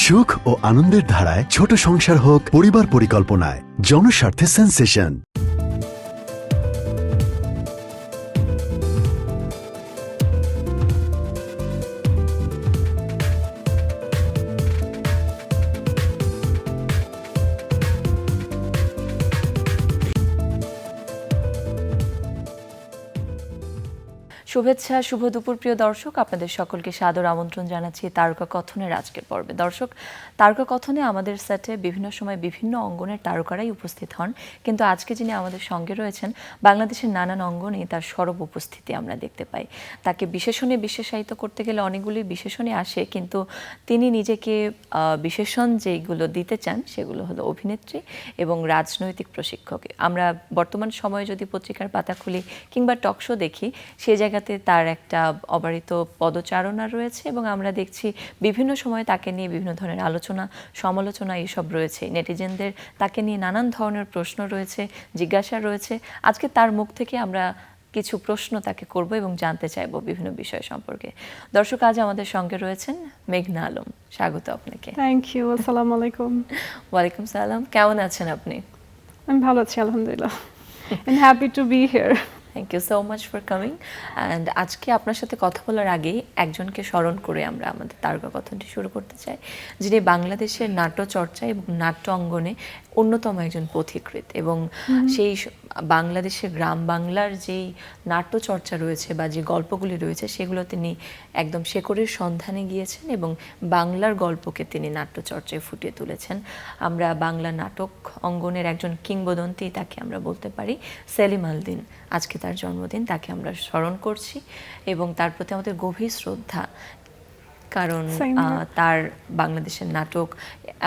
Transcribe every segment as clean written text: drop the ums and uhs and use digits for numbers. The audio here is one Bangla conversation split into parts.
সুখ ও আনন্দের ধারায় ছোট সংসার হোক পরিবার পরিকল্পনায় জনস্বার্থে সেন্সেশন। শুভেচ্ছা, শুভ দুপুর প্রিয় দর্শক, আপনাদের সকলকে সাদর আমন্ত্রণ জানাচ্ছি তারকা কথনের আজকের পর্বে। দর্শক, তারকা কথনে আমাদের সেটে বিভিন্ন সময় বিভিন্ন অঙ্গনের তারকারাই উপস্থিত হন, কিন্তু আজকে যিনি আমাদের সঙ্গে রয়েছেন বাংলাদেশের নানান অঙ্গনে তার সরব উপস্থিতি আমরা দেখতে পাই। তাকে বিশেষণে বিশেষায়িত করতে গেলে অনেকগুলি বিশেষণে আসে, কিন্তু তিনি নিজেকে বিশেষণ যেগুলো দিতে চান সেগুলো হলো অভিনেত্রী এবং রাজনৈতিক প্রশিক্ষক। আমরা বর্তমান সময়ে যদি পত্রিকার পাতা খুলি কিংবা টকশো দেখি, সেই জায়গাতে তার একটা অবারিত পদচারণা রয়েছে এবং আমরা দেখছি বিভিন্ন সময় তাকে নিয়ে বিভিন্ন ধরনের আলোচনা সমালোচনা এসব রয়েছে। নেটিজেনদের তাকে নিয়ে নানান ধরনের প্রশ্ন রয়েছে, জিজ্ঞাসা রয়েছে। আজকে তার মুখ থেকে আমরা কিছু প্রশ্ন তাকে করব এবং জানতে চাইবো বিভিন্ন বিষয় সম্পর্কে। দর্শক, আজ আমাদের সঙ্গে রয়েছেন মেঘনা আলম। স্বাগত আপনাকে। Thank you. আসসালামু আলাইকুম। ওয়ালাইকুম সালাম। কেমন আছেন আপনি? আমি ভালো আছি আলহামদুলিল্লাহ। and happy to be here. Thank you so much for coming. And আজকে আপনার সাথে কথা বলার আগেই একজনকে স্মরণ করে আমরা আমাদের তারকা কথনটি শুরু করতে চাই, যিনি বাংলাদেশের নাট্যচর্চা এবং নাট্য অঙ্গনে অন্যতম একজন পথিকৃৎ এবং সেই বাংলাদেশের গ্রাম বাংলার যেই নাট্যচর্চা রয়েছে বা যে গল্পগুলি রয়েছে সেগুলো তিনি একদম শেকড়ের সন্ধানে গিয়েছেন এবং বাংলার গল্পকে তিনি নাট্যচর্চায় ফুটিয়ে তুলেছেন। আমরা বাংলা নাটক অঙ্গনের একজন কিংবদন্তি তাকে আমরা বলতে পারি। সেলিম আল দীন, আজকে তার জন্মদিন, তাকে আমরা স্মরণ করছি এবং তার প্রতি আমাদের গভীর শ্রদ্ধা, কারণ তার বাংলাদেশের নাটক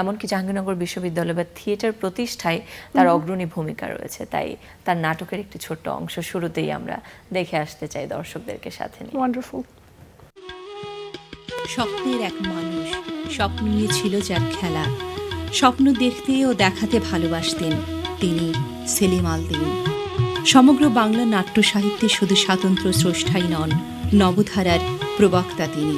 এমনকি জাহাঙ্গীরনগর বিশ্ববিদ্যালয় বা থিয়েটার প্রতিষ্ঠায় তার অগ্রণী ভূমিকা রয়েছে। তাই তার নাটকের একটি ছোট্ট অংশ শুরুতেই আমরা দেখে আসতে চাই দর্শকদেরকে সাথে নিয়ে। ওয়ান্ডারফুল। স্বপ্নের এক মানুষ, স্বপ্ন নিয়ে ছিল যার খেলা, স্বপ্ন দেখতে ও দেখাতে ভালোবাসতেন তিনি সেলিম আল দীন। সমগ্র বাংলা নাট্য সাহিত্যে শুধু স্বাতন্ত্র স্রষ্টাই নন, নবধারার প্রবক্তা তিনি।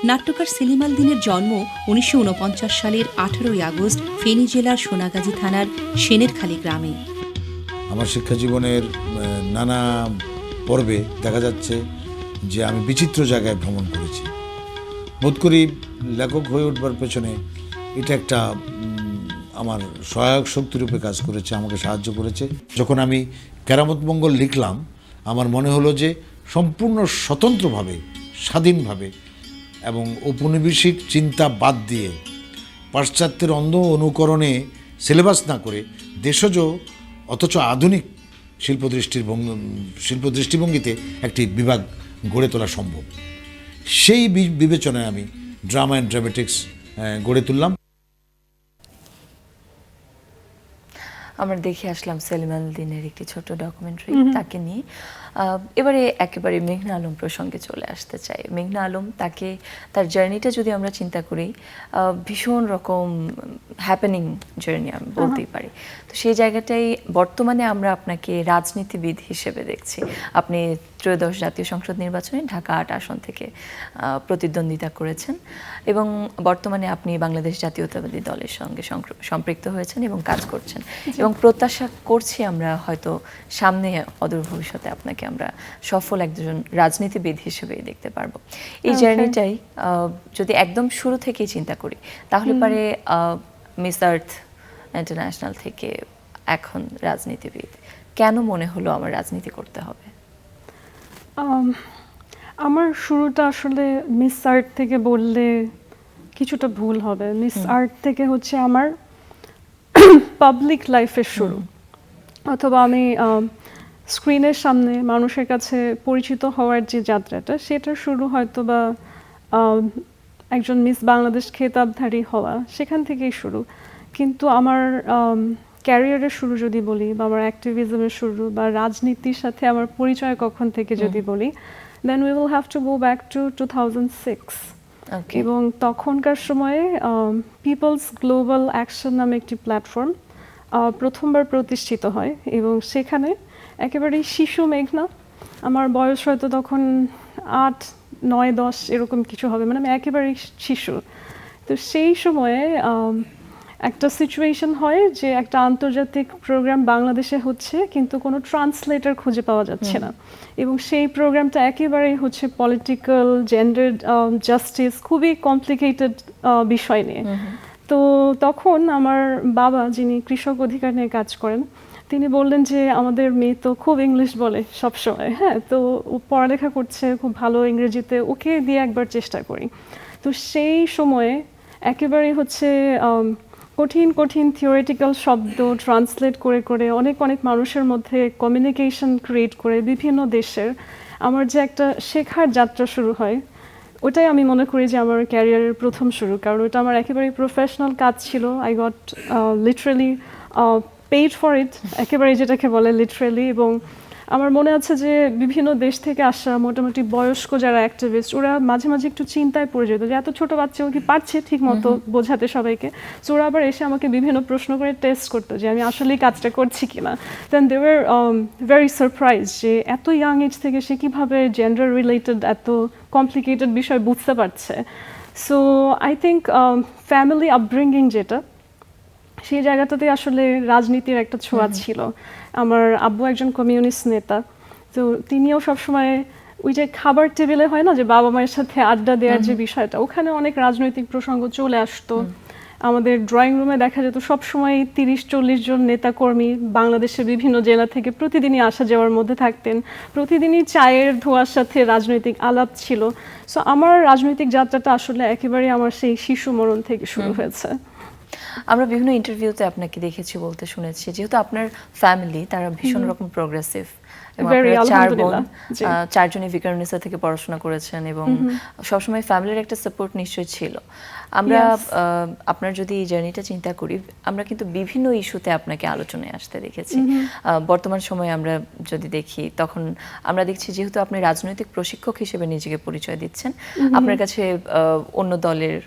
নাট্যকার সেলিম আল দীনের জন্ম 1949 সালের 18 আগস্ট ফেনী জেলার সোনাগাজী থানার সেনেরখালী গ্রামে। আমার শিক্ষা জীবনের নানা পর্বে দেখা যাচ্ছে যে আমি বিচিত্র জায়গায় ভ্রমণ করেছি। বোধ করি লেখক হয়ে উঠবার পেছনে এটা একটা আমার সহায়ক শক্তিরূপে কাজ করেছে, আমাকে সাহায্য করেছে। যখন আমি কেরামত মঙ্গল লিখলাম, আমার মনে হলো যে সম্পূর্ণ স্বতন্ত্রভাবে, স্বাধীনভাবে এবং ঔপনিবেশিক চিন্তা বাদ দিয়ে পাশ্চাত্যের অন্ধ অনুকরণে সিলেবাস না করে দেশজ অথচ আধুনিক শিল্প দৃষ্টিভঙ্গিতে একটি বিভাগ গড়ে তোলা সম্ভব। সেই বিবেচনায় আমি ড্রামা অ্যান্ড ড্রামেটিক্স গড়ে তুললাম। আমরা দেখে আসলাম সেলিম আল দীনের একটি ছোট ডকুমেন্টারি তাকে নিয়ে। এবারে একেবারে মেঘনা আলম প্রসঙ্গে চলে আসতে চাই। মেঘনা আলম, তাকে তার জার্নিটা যদি আমরা চিন্তা করি, ভীষণ রকম হ্যাপেনিং জার্নি আমি বলতেই পারি। তো সেই জায়গাটাই বর্তমানে আমরা আপনাকে রাজনীতিবিদ হিসেবে দেখছি। আপনি ত্রয়োদশ জাতীয় সংসদ নির্বাচনে ঢাকা 8 আসন থেকে প্রতিদ্বন্দ্বিতা করেছেন এবং বর্তমানে আপনি বাংলাদেশ জাতীয়তাবাদী দলের সঙ্গে সম্পৃক্ত হয়েছেন এবং কাজ করছেন এবং প্রত্যাশা করছি আমরা হয়তো সামনে অদূর ভবিষ্যতে আপনাকে আমরা সফল একজন রাজনীতিবিদ হিসেবেই দেখতে পারবো। এই জার্নিটাই যদি একদম শুরু থেকেই চিন্তা করি, তাহলে পারে মিস আর্থ ইন্টারন্যাশনাল থেকে এখন রাজনীতিবিদ, কেন মনে হলো আমার রাজনীতি করতে হবে? আমার শুরুটা আসলে মিস আর্ট থেকে বললে কিছুটা ভুল হবে। মিস আর্ট থেকে হচ্ছে আমার পাবলিক লাইফের শুরু, অথবা আমি স্ক্রিনের সামনে মানুষের কাছে পরিচিত হওয়ার যে যাত্রাটা, সেটা শুরু হয়তো বা একজন মিস বাংলাদেশ খেতাবধারী হওয়া, সেখান থেকেই শুরু। কিন্তু আমার ক্যারিয়ারের শুরু যদি বলি, বা আমার অ্যাক্টিভিজমের শুরু বা রাজনীতির সাথে আমার পরিচয় কখন থেকে যদি বলি, then we will have to go back to 2006। এবং তখনকার সময়ে পিপলস গ্লোবাল অ্যাকশন নামে একটি প্ল্যাটফর্ম প্রথমবার প্রতিষ্ঠিত হয় এবং সেখানে একেবারেই শিশু মেঘনা, আমার বয়স হয়তো তখন 8, 9, 10 এরকম কিছু হবে, মানে আমি একেবারেই শিশু, তো সেই সময়ে একটা সিচুয়েশন হয় যে একটা আন্তর্জাতিক প্রোগ্রাম বাংলাদেশে হচ্ছে কিন্তু কোনো ট্রান্সলেটর খুঁজে পাওয়া যাচ্ছে না, এবং সেই প্রোগ্রামটা একেবারেই হচ্ছে পলিটিক্যাল জেন্ডার জাস্টিস খুবই কমপ্লিকেটেড বিষয় নিয়ে। তো তখন আমার বাবা, যিনি কৃষক অধিকার নিয়ে কাজ করেন, তিনি বললেন যে আমাদের মেয়ে তো খুব ইংলিশ বলে সবসময়, হ্যাঁ, তো ও পড়ালেখা করছে খুব ভালো ইংরেজিতে, ওকে দিয়ে একবার চেষ্টা করি। তো সেই সময়ে একেবারেই হচ্ছে কঠিন কঠিন থিওরিটিক্যাল শব্দ ট্রান্সলেট করে করে অনেক অনেক মানুষের মধ্যে কমিউনিকেশন ক্রিয়েট করে বিভিন্ন দেশের আমার যে একটা শেখার যাত্রা শুরু হয়, ওটাই আমি মনে করি যে আমার ক্যারিয়ারের প্রথম শুরু, কারণ ওটা আমার একেবারেই প্রফেশনাল কাজ ছিল। I got literally paid for it, একেবারে যেটাকে বলে লিটারালি। এবং আমার মনে আছে যে বিভিন্ন দেশ থেকে আসা মোটামুটি বয়স্ক যারা অ্যাক্টিভিস্ট, ওরা মাঝে মাঝে একটু চিন্তায় পড়ে যেত যে এত ছোট বাচ্চাও কি পারছে ঠিক মতো বোঝাতে সবাইকে। সো ওরা আবার এসে আমাকে বিভিন্ন প্রশ্ন করে টেস্ট করতো যে আমি আসলেই কাজটা করছি কিনা। দেন দে ওয়ার ভেরি সারপ্রাইজ যে এত ইয়াং এজ থেকে সে কীভাবে জেন্ডার রিলেটেড এত কমপ্লিকেটেড বিষয় বুঝতে পারছে। So I think family upbringing যেটা, সেই জায়গাটাতে আসলে রাজনীতির একটা ছোঁয়া ছিল। আমার আব্বু একজন কমিউনিস্ট নেতা, তো তিনিও সবসময় ওই যে খাবার টেবিলে হয় না যে বাবা মায়ের সাথে আড্ডা দেওয়ার যে বিষয়টা, ওখানে অনেক রাজনৈতিক প্রসঙ্গ চলে আসতো। আমাদের ড্রয়িং রুমে দেখা যেত সবসময় 30-40 জন নেতাকর্মী বাংলাদেশের বিভিন্ন জেলা থেকে প্রতিদিনই আসা যাওয়ার মধ্যে থাকতেন, প্রতিদিনই চায়ের ধোঁয়ার সাথে রাজনৈতিক আলাপ ছিল। সো আমার রাজনৈতিক যাত্রাটা আসলে একেবারে আমার সেই শিশু মরণ থেকে শুরু হয়েছে। আমরা বিভিন্ন ইন্টারভিউতে আপনাকে দেখেছি, বলতে শুনেছি যেহেতু আপনার ফ্যামিলি তারা ভীষণ রকম প্রোগ্রেসিভ, এবং আপনারা চারজনই ভিকারুননিসা থেকে পড়াশোনা করেছেন এবং সবসময় ফ্যামিলির একটা সাপোর্ট নিশ্চয়ই ছিল। আমরা আপনার যদি এই জার্নিটা চিন্তা করি, আমরা কিন্তু বিভিন্ন ইস্যুতে আপনাকে আলোচনায় আসতে দেখেছি। বর্তমান সময়ে আমরা যদি দেখি, তখন আমরা দেখছি যেহেতু আপনি রাজনৈতিক প্রশিক্ষক হিসেবে নিজেকে পরিচয় দিচ্ছেন, আপনার কাছে অন্য দলের,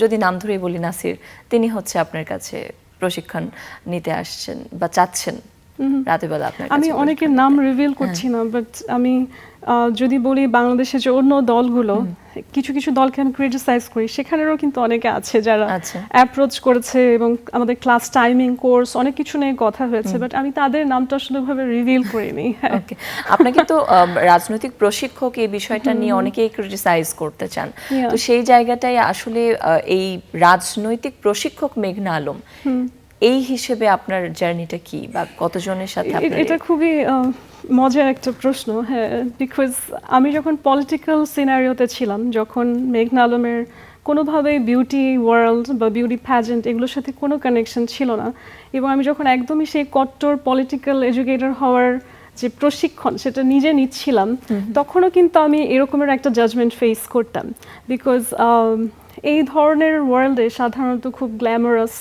যদি নাম ধরেই বলি নাসির, তিনি হচ্ছে আপনার কাছে প্রশিক্ষণ নিতে আসছেন বা চাচ্ছেন রাতের বেলা আপনার কাছে। আমি অনেকের নাম রিভিল করছি না, বাট আমি যদি বলি বাংলাদেশের যে অন্য দলগুলো, কিছু কিছু দলকে আমি ক্রিটিসাইজ করি, সেখানেরও কিন্তু অনেকে আছে যারা অ্যাপ্রোচ করেছে এবং আমাদের ক্লাস টাইমিং কোর্স অনেক কিছু নিয়ে কথা হয়েছে, বাট আমি তাদের নামটা আসলে ভাবে রিভিল করিনি। ওকে, আপনাকে তো রাজনৈতিক প্রশিক্ষক এই বিষয়টা নিয়ে অনেকেই ক্রিটিসাইজ করতে চান, তো সেই জায়গাটাই আসলে এই রাজনৈতিক প্রশিক্ষক মেঘনা আলম এই হিসেবে আপনার জার্নিটা কি, বা কতজনের সাথে? এটা খুবই মজার একটা প্রশ্ন, হ্যাঁ, বিকজ আমি যখন পলিটিক্যাল সিনারিওতে ছিলাম, যখন মেঘনা আলমের কোনোভাবেই বিউটি ওয়ার্ল্ড বা বিউটি প্যাজেন্ট এগুলোর সাথে কোনো কানেকশন ছিল না, এবং আমি যখন একদমই সেই কট্টর পলিটিক্যাল এডুকেটর হওয়ার যে প্রশিক্ষণ সেটা নিজে নিচ্ছিলাম, তখনও কিন্তু আমি এরকমের একটা জাজমেন্ট ফেস করতাম। বিকজ এই ধরনের ওয়ার্ল্ডে সাধারণত খুব গ্ল্যামারাস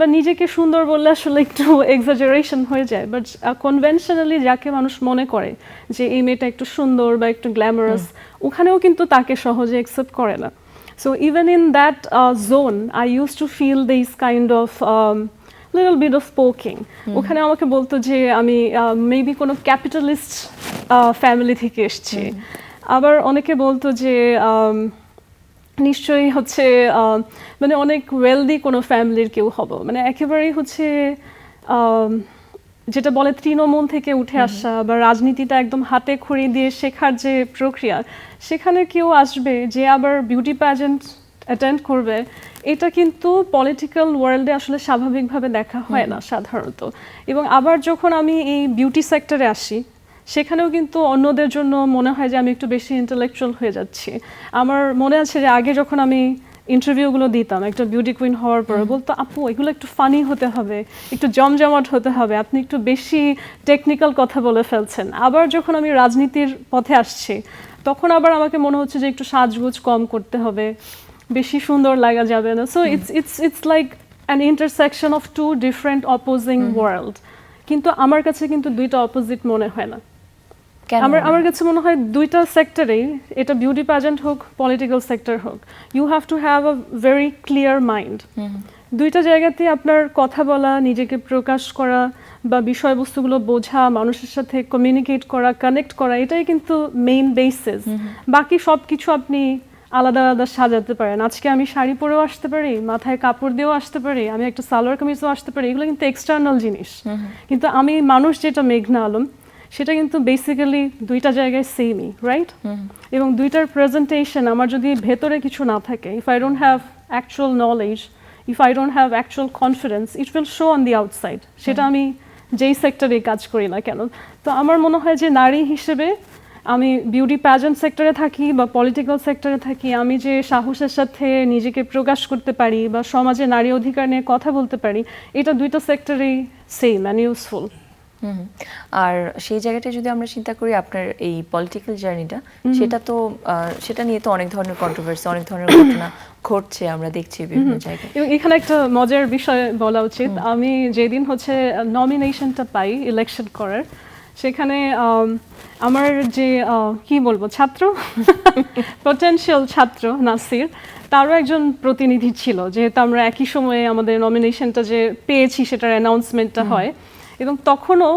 বা নিজেকে সুন্দর বললে আসলে একটু এক্সাজারেশন হয়ে যায়, বাট কনভেনশনালি যাকে মানুষ মনে করে যে এই মেয়েটা একটু সুন্দর বা একটু গ্ল্যামারাস, ওখানেও কিন্তু তাকে সহজে অ্যাকসেপ্ট করে না। So even in that zone I use to feel this kind of little bit of poking. ওখানে আমাকে বলতো যে আমি মেবি কোনো ক্যাপিটালিস্ট ফ্যামিলি থেকে এসছি, আবার অনেকে বলতো যে নিশ্চয়ই হচ্ছে মানে অনেক ওয়েলদি কোনো ফ্যামিলির কেউ হব, মানে একেবারেই হচ্ছে যেটা বলে তৃণমূল থেকে উঠে আসা বা রাজনীতিটা একদম হাতে খড়ি দিয়ে শেখার যে প্রক্রিয়া, সেখানে কেউ আসবে যে আবার বিউটি প্যাজেন্ট অ্যাটেন্ড করবে, এটা কিন্তু পলিটিক্যাল ওয়ার্ল্ডে আসলে স্বাভাবিকভাবে দেখা হয় না সাধারণত। এবং আবার যখন আমি এই বিউটি সেক্টরে আসি, সেখানেও কিন্তু অন্যদের জন্য মনে হয় যে আমি একটু বেশি ইন্টেলেকচুয়াল হয়ে যাচ্ছি। আমার মনে আছে যে আগে যখন আমি ইন্টারভিউগুলো দিতাম একটা বিউটি কুইন হওয়ার পর, বলতো আপু এগুলো একটু ফানি হতে হবে, একটু জমজমাট হতে হবে, আপনি একটু বেশি টেকনিক্যাল কথা বলে ফেলছেন। আবার যখন আমি রাজনীতির পথে আসছি, তখন আবার আমাকে মনে হচ্ছে যে একটু সাজগোজ কম করতে হবে, বেশি সুন্দর লাগা যাবে না। So it's like an intersection of two different opposing world. কিন্তু আমার কাছে কিন্তু দুইটা অপোজিট মনে হয় না। আমার কাছে মনে হয় দুইটা সেক্টরেই, এটা বিউটি প্যাজেন্ট হোক পলিটিক্যাল সেক্টর হোক, you have to have a very clear mind. দুইটা জায়গাতে আপনার কথা বলা, নিজেকে প্রকাশ করা বা বিষয়বস্তুগুলো বোঝা, মানুষের সাথে কমিউনিকেট করা, কানেক্ট করা, এটাই কিন্তু মেইন বেসিস। বাকি সব কিছু আপনি আলাদা আলাদা সাজাতে পারেন। আজকে আমি শাড়ি পরেও আসতে পারি, মাথায় কাপড় দিয়েও আসতে পারি, আমি একটা সালোয়ার কামিজও আসতে পারি, এগুলো কিন্তু এক্সটার্নাল জিনিস। কিন্তু আমি মানুষ যেটা মেঘনা আলম, সেটা কিন্তু বেসিক্যালি দুইটা জায়গায় সেমই, রাইট? এবং দুইটার প্রেজেন্টেশন আমার যদি ভেতরে কিছু না থাকে, if I don't have actual knowledge, if I don't have actual confidence, it will show on the outside. সেটা আমি যেই সেক্টরে কাজ করি না কেন। তো আমার মনে হয় যে নারী হিসেবে আমি বিউটি প্যাজেন্ট সেক্টরে থাকি বা পলিটিক্যাল সেক্টরে থাকি, আমি যে সাহসের সাথে নিজেকে প্রকাশ করতে পারি বা সমাজে নারী অধিকার নিয়ে কথা বলতে পারি, এটা দুইটা সেক্টরেই সেম অ্যান্ড ইউজফুল। আর সেই জায়গাটা যদি আমরা চিন্তা করি আপনার এই পলিটিক্যাল জার্নিটা, সেটা তো সেটা নিয়ে তো অনেক ধরনের কন্ট্রোভার্সি, অনেক ধরনের ঘটনা ঘটছে, আমরা দেখছি বিভিন্ন জায়গায়। এবং এখানে একটা মজার বিষয় বলা উচিত, আমি যেদিন হচ্ছে নমিনেশনটা পাই ইলেকশন করার, সেখানে আমার যে কি বলবো ছাত্র, পটেনশিয়াল ছাত্র নাসির, তারও একজন প্রতিনিধি ছিল, যেহেতু আমরা একই সময়ে আমাদের নমিনেশনটা যে পেয়েছি সেটার অ্যানাউন্সমেন্টটা হয়। এবং তখনও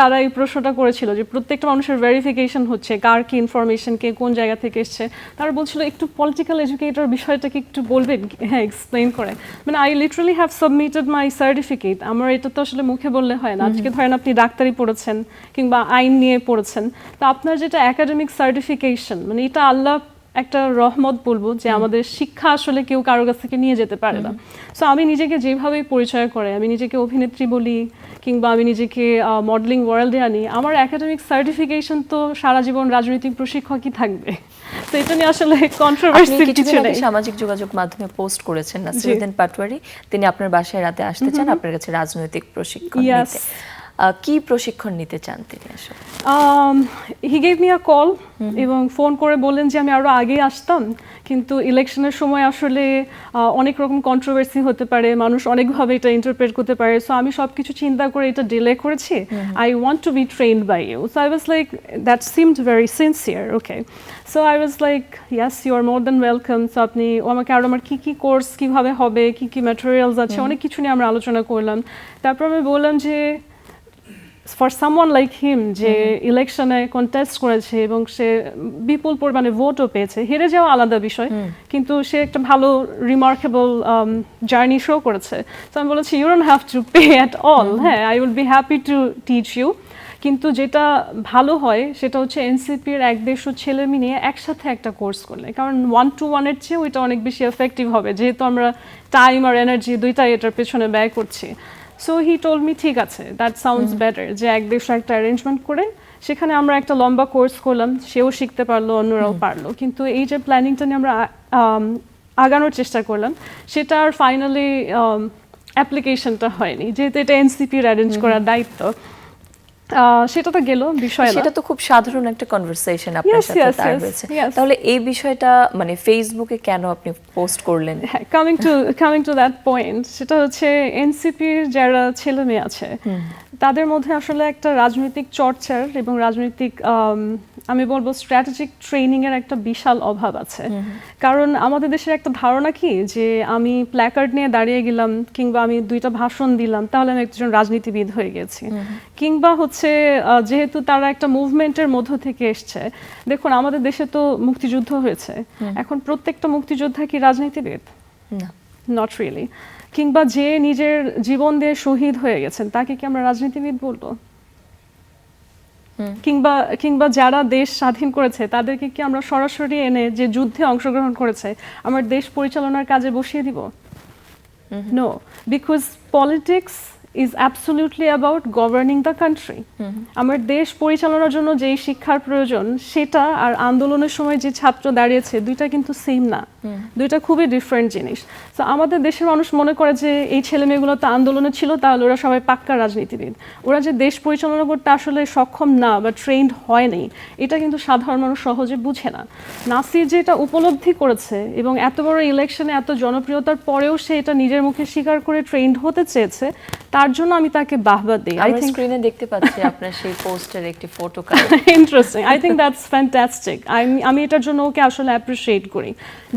তারা এই প্রশ্নটা করেছিল যে প্রত্যেকটা মানুষের ভেরিফিকেশন হচ্ছে, কার কি ইনফরমেশন, কে কোন জায়গা থেকে এসছে। তারা বলছিল একটু পলিটিক্যাল এডুকেটর বিষয়টাকে একটু বলবেন, হ্যাঁ এক্সপ্লেইন করে। মানে I literally have submitted my certificate. আমার এটা তো আসলে মুখে বললে হয় না। আজকে ধরেন আপনি ডাক্তারি পড়েছেন কিংবা আইন নিয়ে পড়েছেন, তো আপনার যেটা একাডেমিক সার্টিফিকেশন, মানে এটা আল্লাহ একটা রহমত বলবো যে আমাদের শিক্ষা আসলে কেউ কারোর কাছ থেকে নিয়ে যেতে পারে না। সো আমি নিজেকে যেভাবেই পরিচয় করে, আমি নিজেকে অভিনেত্রী বলি কিংবা আমি নিজেকে মডেলিং ওয়ার্ল্ডে আনি, আমার একাডেমিক সার্টিফিকেশন তো সারা জীবন রাজনৈতিক প্রশিক্ষকই থাকবে। তো এটা নিয়ে আসলে কন্ট্রোভার্সি কিছু নেই। সামাজিক যোগাযোগ মাধ্যমে পোস্ট করেছেন নাসিরউদ্দিন পাটোয়ারি, তিনি আপনার বাসায় রাতে আসতে চান আপনার কাছে রাজনৈতিক প্রশিক্ষণ নিতে। কি প্রশিক্ষণ নিতে চান তিনি আসলে? He gave me a call এবং ফোন করে বললেন যে আমি আরো আগে আসতাম, কিন্তু ইলেকশনের সময় আসলে অনেক রকম কন্ট্রোভার্সি হতে পারে, মানুষ অনেকভাবে এটা ইন্টারপ্রেট করতে পারে। সো আমি সব কিছু চিন্তা করে এটা ডিলে করেছি। I want to be trained by you. So I was like, that seemed very sincere. Okay, so I was like, yes you are more than welcome. So আপনি আমাকে আরও আমার কী কী কোর্স কীভাবে হবে, কী কী ম্যাটেরিয়ালস আছে, অনেক কিছু নিয়ে আমরা আলোচনা করলাম। তারপর আমি বললাম যে ফর সামওয়ান লাইক হিম, যে ইলেকশনে কন্টেস্ট করেছে এবং সে বিপুল পরিমাণে ভোটও পেয়েছে, হেরে যাওয়া আলাদা বিষয়, কিন্তু সে একটা ভালো রিমার্কেবল জার্নি শো করেছে। তো আমি বলেছি you don't have to pay at all, হ্যাঁ I will be happy to teach you. কিন্তু যেটা ভালো হয় সেটা হচ্ছে এনসিপির 150 ছেলে মিলিয়ে একসাথে একটা কোর্স করলে, কারণ 1-to-1-এর চেয়ে ওইটা অনেক বেশি এফেক্টিভ হবে, যেহেতু আমরা টাইম আর এনার্জি দুইটাই এটার পেছনে ব্যয় করছি। সো হি টোল্ড মি ঠিক আছে, দ্যাট সাউন্ডস বেটার, যে 150 একটা অ্যারেঞ্জমেন্ট করে সেখানে আমরা একটা লম্বা কোর্স করলাম, সেও শিখতে পারলো, অন্যরাও পারলো। কিন্তু এই যে প্ল্যানিংটা নিয়ে আমরা আগানোর চেষ্টা করলাম, সেটা আর ফাইনালি অ্যাপ্লিকেশনটা হয়নি, যেহেতু এটা এনসিপির অ্যারেঞ্জ করার দায়িত্ব। সেটা তো গেল বিষয়, সেটা তো খুব সাধারণ একটা কনভারসেশন আপনার সাথে তার হয়েছে। তাহলে এই বিষয়টা মানে ফেসবুকে কেন আপনি পোস্ট করলেন? কামিং টু দ্যাট পয়েন্ট, সেটা হচ্ছে এনসিপির যারা ছেলে মেয়ে আছে তাদের মধ্যে আসলে একটা রাজনৈতিক চর্চার এবং রাজনৈতিক আমি বলবো স্ট্র্যাটেজিক ট্রেনিং এর একটা বিশাল অভাব আছে। কারণ আমাদের দেশের একটা ধারণা কি, যে আমি প্ল্যাকার্ড নিয়ে দাঁড়িয়ে গেলাম কিংবা আমি 2টা ভাষণ দিলাম তাহলে আমি একজন রাজনীতিবিদ হয়ে গেছি, কিংবা হচ্ছে যেহেতু তারা একটা মুভমেন্টের মধ্য থেকে এসছে। দেখুন আমাদের দেশে তো মুক্তিযুদ্ধ হয়েছে, এখন প্রত্যেকটা মুক্তিযোদ্ধা কি রাজনীতিবিদ? না, নট রিয়েলি। কিংবা যে নিজের জীবন দিয়ে শহীদ হয়ে গেছেন তাকে কি আমরা রাজনীতিবিদ বলবো? কিংবা যারা দেশ স্বাধীন করেছে তাদেরকে কি আমরা সরাসরি এনে যে যুদ্ধে অংশগ্রহণ করেছে আমার দেশ পরিচালনার কাজে বসিয়ে দিব? No, because politics is absolutely about governing the country. আমার দেশ পরিচালনার জন্য যেই শিক্ষার প্রয়োজন সেটা আর আন্দোলনের সময় যে ছাত্র দাঁড়িয়েছে দুইটা কিন্তু সেম না, দুইটা খুবই ডিফারেন্ট জিনিস। তো আমাদের দেশের মানুষ মনে করে যে এই ছেলে মেয়েগুলো তো আন্দোলনে ছিল তাহলে ওরা সবাই পাক্কা রাজনীতিবিদ, ওরা যে দেশ পরিচালনা করতে আসলে সক্ষম না বা ট্রেন্ড হয়নি, এটা কিন্তু সাধারণ মানুষ সহজে বুঝে না। নাসির যেটা উপলব্ধি করেছে এবং এত বড় ইলেকশনে এত জনপ্রিয়তার পরেও সে এটা নিজের মুখে স্বীকার করে ট্রেন্ড হতে চেয়েছে, তার জন্য আমি তাকে বাহবা দিই। আই থিংক স্ক্রিনে দেখতে পাচ্ছি আপনার সেই পোস্টের একটি photo card. Interesting, I think that's fantastic. আমি এটার জন্য ওকে আসলে অ্যাপ্রিশিয়েট করি।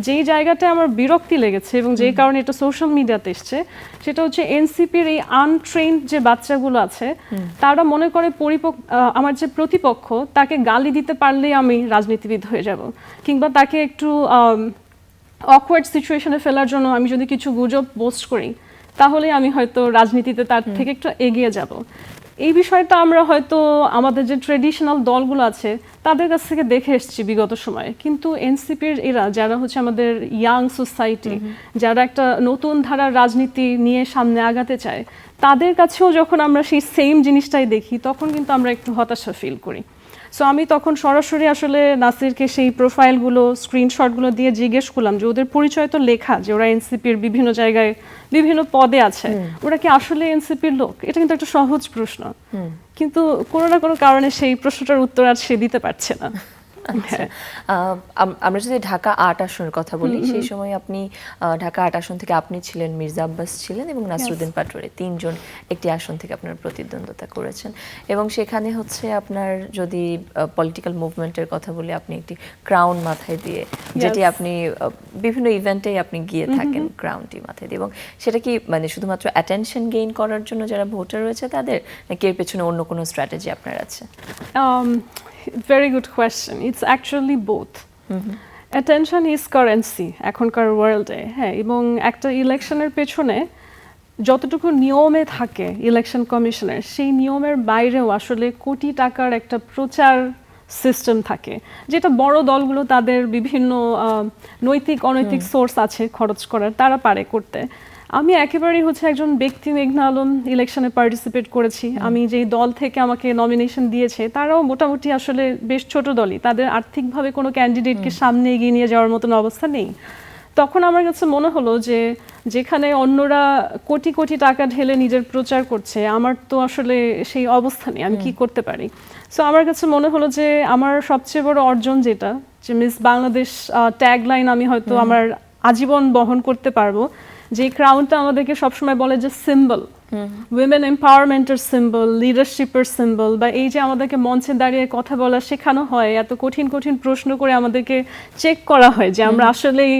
যে যেই জায়গাটা আমার বিরক্তি লেগেছে এবং যেই কারণে এটা সোশ্যাল মিডিয়াতে এসছে, সেটা হচ্ছে এনসিপির এই আনট্রেন্ড যে বাচ্চাগুলো আছে, তারা মনে করে আমার যে প্রতিপক্ষ তাকে গালি দিতে পারলেই আমি রাজনীতিবিদ হয়ে যাব, কিংবা তাকে একটু অকওয়ার্ড সিচুয়েশনে ফেলার জন্য আমি যদি কিছু গুজব পোস্ট করি তাহলে আমি হয়তো রাজনীতিতে তার থেকে একটু এগিয়ে যাব। এই বিষয়টা আমরা হয়তো আমাদের যে ট্রেডিশনাল দলগুলো আছে তাদের কাছ থেকে দেখে এসেছি বিগত সময়ে, কিন্তু এনসিপির এরা যারা হচ্ছে আমাদের ইয়াং সোসাইটি, যারা একটা নতুন ধারার রাজনীতি নিয়ে সামনে আগাতে চায়, তাদের কাছেও যখন আমরা সেই সেম জিনিসটাই দেখি তখন কিন্তু আমরা একটু হতাশা ফিল করি। সো আমি তখন সরাসরি আসলে নাসিরকে সেই প্রোফাইলগুলো স্ক্রিনশটগুলো দিয়ে জিজ্ঞেস করলাম যে ওদের পরিচয় তো লেখা যে ওরা এনসিপির বিভিন্ন জায়গায় বিভিন্ন পদে আছে, ওরা কি আসলে এনসিপির লোক? এটা কিন্তু একটা সহজ প্রশ্ন, কিন্তু কোনো না কোনো কারণে সেই প্রশ্নটার উত্তর আর সে দিতে পারছে না। আচ্ছা, আমরা যদি ঢাকা ৮ আসনের কথা বলি, সেই সময় আপনি ঢাকা ৮ আসন থেকে আপনি ছিলেন, মির্জা আব্বাস ছিলেন এবং নাসরুদ্দিন পাটোয়ারি, তিনজন একটি আসন থেকে আপনার প্রতিদ্বন্দ্বিতা করেছেন। এবং সেখানে হচ্ছে আপনার যদি পলিটিক্যাল মুভমেন্টের কথা বলি, আপনি একটি ক্রাউন মাথায় দিয়ে, যেটি আপনি বিভিন্ন ইভেন্টেই আপনি গিয়ে থাকেন ক্রাউনটি মাথায় দিয়ে, এবং সেটা কি মানে শুধুমাত্র অ্যাটেনশন গেইন করার জন্য যারা ভোটার রয়েছে তাদের, নাকি এর পেছনে অন্য কোনো স্ট্র্যাটেজি আপনার আছে? Very good question. It's actually both. Attention is currency এখনকার ওয়ার্ল্ডে, হ্যাঁ, এবং একটা ইলেকশনের পেছনে যতটুকু নিয়মে থাকে ইলেকশন কমিশনের, সেই নিয়মের বাইরেও আসলে কোটি টাকার একটা প্রচার সিস্টেম থাকে, যেটা বড় দলগুলো তাদের বিভিন্ন নৈতিক অনৈতিক সোর্স আছে খরচ করার, তারা পারে করতে। আমি একেবারেই হচ্ছে একজন ব্যক্তি, মেঘনা আলম ইলেকশনে পার্টিসিপেট করেছি, আমি যেই দল থেকে আমাকে নমিনেশন দিয়েছে তারাও মোটামুটি আসলে বেশ ছোট দলই, তাদের আর্থিকভাবে কোনো ক্যান্ডিডেটকে সামনে এগিয়ে নিয়ে যাওয়ার মতন অবস্থা নেই। তখন আমার কাছে মনে হলো যে যেখানে অন্যরা কোটি কোটি টাকা ঢেলে নিজের প্রচার করছে, আমার তো আসলে সেই অবস্থা নেই, আমি কি করতে পারি? সো আমার কাছে মনে হলো যে আমার সবচেয়ে বড় অর্জন যেটা, যে মিস বাংলাদেশ ট্যাগলাইন আমি হয়তো আমার আজীবন বহন করতে পারবো, যে ক্রাউনটা আমাদেরকে সবসময় বলে যে সিম্বল, উইমেন এম্পাওয়ারমেন্টের সিম্বল, লিডারশিপের সিম্বল, বা এই যে আমাদেরকে মঞ্চে দাঁড়িয়ে কথা বলা শেখানো হয়, এত কঠিন কঠিন প্রশ্ন করে আমাদেরকে চেক করা হয় যে আমরা আসলেই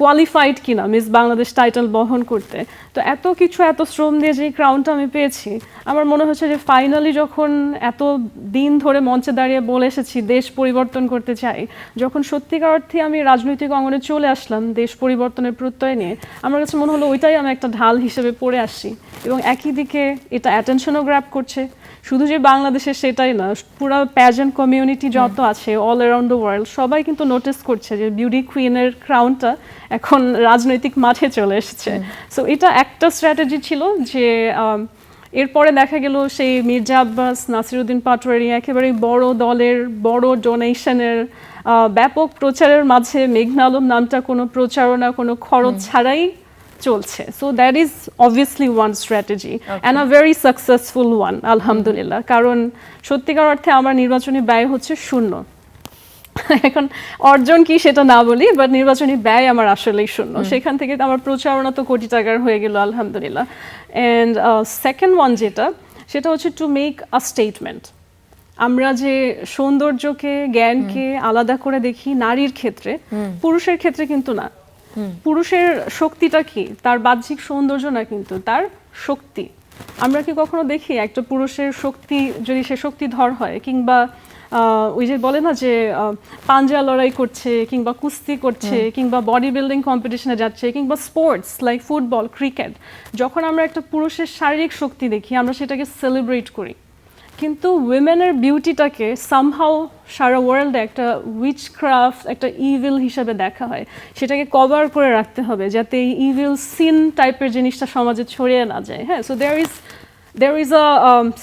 কোয়ালিফাইড কিনা মিস বাংলাদেশ টাইটেল বহন করতে। তো এত কিছু, এত শ্রম দিয়ে যে ক্রাউনটা আমি পেয়েছি, আমার মনে হচ্ছে যে ফাইনালি যখন এত দিন ধরে মঞ্চে দাঁড়িয়ে বলে এসেছি দেশ পরিবর্তন করতে চাই, যখন সত্যিকার অর্থে আমি রাজনৈতিক অঙ্গনে চলে আসলাম দেশ পরিবর্তনের প্রত্যয় নিয়ে, আমার কাছে মনে হলো ওইটাই আমি একটা ঢাল হিসেবে পড়ে আসছি। এবং একই দিকে এটা অ্যাটেনশনও গ্র্যাব করছে, শুধু যে বাংলাদেশে সেটাই না, পুরো প্যাজেন্ট কমিউনিটি যত আছে অল অ্যারাউন্ড দ্য ওয়ার্ল্ড সবাই কিন্তু নোটিস করছে যে বিউটি কুইনের ক্রাউনটা এখন রাজনৈতিক মাঠে চলে এসেছে। সো এটা একটা স্ট্র্যাটেজি ছিল যে এরপরে দেখা গেল সেই মির্জা আব্বাস, নাসিরুদ্দিন পাটোয়ারি একেবারে বড় দলের বড় ডোনেশনের ব্যাপক প্রচারের মাঝে মেঘনা আলম নামটা কোনো প্রচারণা, কোনো খরচ ছাড়াই চলছে। So that is obviously one strategy and a very successful one, আলহামদুলিল্লাহ। কারণ সত্যিকার অর্থে আমার নির্বাচনী ব্যয় হচ্ছে 0। এখন অর্জন কি সেটা না বলি, বাট নির্বাচনী ব্যয় আমার আসলেই 0। সেখান থেকে আমার প্রচারণা তো কোটি টাকার হয়ে গেল, আলহামদুলিল্লাহ। অ্যান্ড সেকেন্ড ওয়ান যেটা, সেটা হচ্ছে টু মেক আ স্টেটমেন্ট। আমরা যে সৌন্দর্যকে, জ্ঞানকে আলাদা করে দেখি নারীর ক্ষেত্রে, পুরুষের ক্ষেত্রে কিন্তু না। পুরুষের শক্তিটা কি? তার বাহ্যিক সৌন্দর্য না, কিন্তু তার শক্তি। আমরা কি কখনো দেখি একটা পুরুষের শক্তি যদি সে শক্তিধর হয়, কিংবা ওই যে বলে না যে পাঞ্জা লড়াই করছে, কিংবা কুস্তি করছে, কিংবা বডি বিল্ডিং কম্পিটিশনে যাচ্ছে, কিংবা স্পোর্টস লাইক ফুটবল, ক্রিকেট, যখন আমরা একটা পুরুষের শারীরিক শক্তি দেখি আমরা সেটাকে সেলিব্রেট করি। কিন্তু উইমেনের বিউটিটাকে সামহাও সারা ওয়ার্ল্ডে একটা উইচক্রাফট, একটা ইভিল হিসাবে দেখা হয়। সেটাকে কভার করে রাখতে হবে যাতে এই ইভিল সিন টাইপের জিনিসটা সমাজে ছড়িয়ে না যায়। হ্যাঁ, so there is a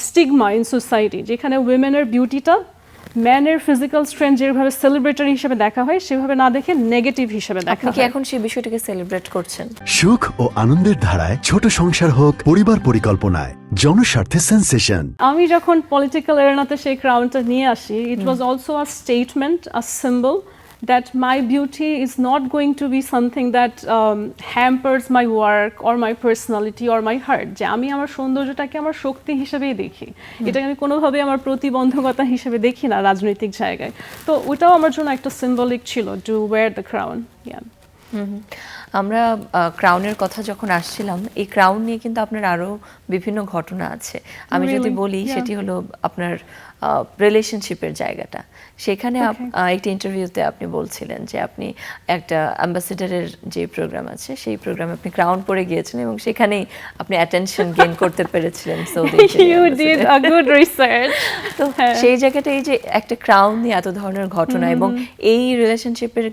stigma in society, যেখানে উইমেনের বিউটিটা ম্যানের ফিজিক্যাল স্ট্রেংথ যেভাবে সেলিব্রেটরি হিসেবে দেখা হয় সেভাবে না দেখে নেগেটিভ হিসেবে দেখা হয়। আপনি কি এখন সেই বিষয়টাকে সেলিব্রেট করছেন? সুখ ও আনন্দের ধারায় ছোট সংসার হোক পরিবার পরিকল্পনায়, জনস্বার্থে সেন্সেশন। আমি যখন পলিটিক্যাল এরেনাতে সেই ক্রাউনটা নিয়ে আসি, it was also a statement, a symbol that my beauty is not going to be something that hampers my work or my personality or my heart. যে আমি আমার সৌন্দর্যটাকে আমার শক্তি হিসেবেই দেখি, এটাকে আমি কোনোভাবে আমার প্রতিবন্ধকতা হিসেবে দেখি না রাজনৈতিক জায়গায়। তো ওটাও আমার জন্য একটা সিম্বলিক ছিল, টু ওয়্যার দ্য ক্রাউন। আমরা ক্রাউনের কথা যখন আসছিলাম, এই ক্রাউন নিয়ে কিন্তু আপনার আরো বিভিন্ন ঘটনা আছে। আমি যদি Really? বলি Yeah. সেটি হলো আপনার রিলেশনশিপের জায়গাটা। সেখানে একটি ইন্টারভিউতে আপনি বলছিলেন যে আপনি একটা অ্যাম্বাসেডারের যে প্রোগ্রাম আছে সেই প্রোগ্রামে আপনি ক্রাউন পরে গিয়েছেন এবং সেখানেই আপনি অ্যাটেনশন গেইন করতে পেরেছিলেন Saudi You did a good research. তো সেই জায়গাটা এই যে একটা ক্রাউন নিয়ে এত ধরনের ঘটনা এবং এই রিলেশনশিপের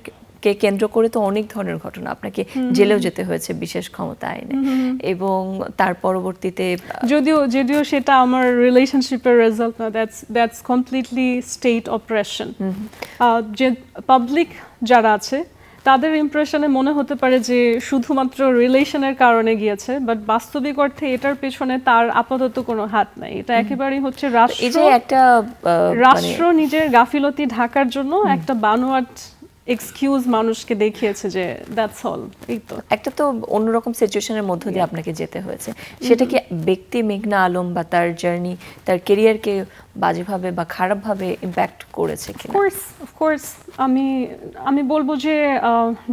কে কেন্দ্র করে তো অনেক ধরনের ঘটনা, আপনাকে জেলেও যেতে হয়েছে বিশেষ ক্ষমতা আইনে এবং তার পরবর্তীতে যদিও সেটা আমার রিলেশনশিপের রেজাল্ট না, দ্যাটস কমপ্লিটলি স্টেট অপারেশন। যে পাবলিক যারা আছে তাদের ইমপ্রেশনে মনে হতে পারে যে শুধুমাত্র রিলেশনের কারণে গিয়েছে, বাট বাস্তবিক অর্থে এটার পেছনে তার আপাতত কোনো হাত নাই। এটা একেবারেই হচ্ছে এই যে একটা রাষ্ট্র নিজের গাফিলতি ঢাকার জন্য একটা বানোয়াট এক্সকিউজ মানুষকে দেখিয়েছে যে দ্যাটস অল। এই তো একটা তো অন্যরকম সিচুয়েশনের মধ্য দিয়ে আপনাকে যেতে হয়েছে, সেটা কি ব্যক্তি মেঘনা আলম বা তার জার্নি তার কেরিয়ারকে বাজেভাবে বা খারাপভাবে ইম্প্যাক্ট করেছে কিনা? অফকোর্স আমি বলবো যে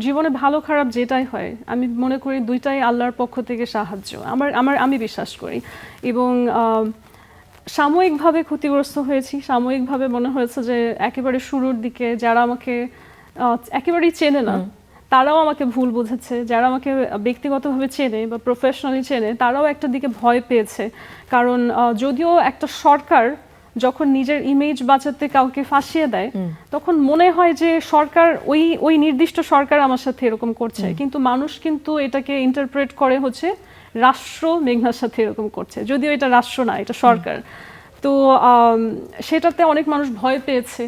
জীবনে ভালো খারাপ যেটাই হয় আমি মনে করি দুইটাই আল্লাহর পক্ষ থেকে সাহায্য, আমি বিশ্বাস করি। এবং সাময়িকভাবে ক্ষতিগ্রস্ত হয়েছি, সাময়িকভাবে মনে হয়েছে যে একেবারে শুরুর দিকে যারা আমাকে একেবারেই চেনে না তারাও আমাকে ভুল বুঝেছে, যারা আমাকে ব্যক্তিগতভাবে চেনে বা প্রফেশনালি চেনে তারাও একটা দিকে ভয় পেয়েছে। কারণ যদিও একটা সরকার যখন নিজের ইমেজ বাঁচাতে কাউকে ফাঁসিয়ে দেয় তখন মনে হয় যে সরকার ওই নির্দিষ্ট সরকার আমার সাথে এরকম করছে, কিন্তু মানুষ কিন্তু এটাকে ইন্টারপ্রেট করে হচ্ছে রাষ্ট্র মেঘনার সাথে এরকম করছে, যদিও এটা রাষ্ট্র না, এটা সরকার। তো সেটাতে অনেক মানুষ ভয় পেয়েছে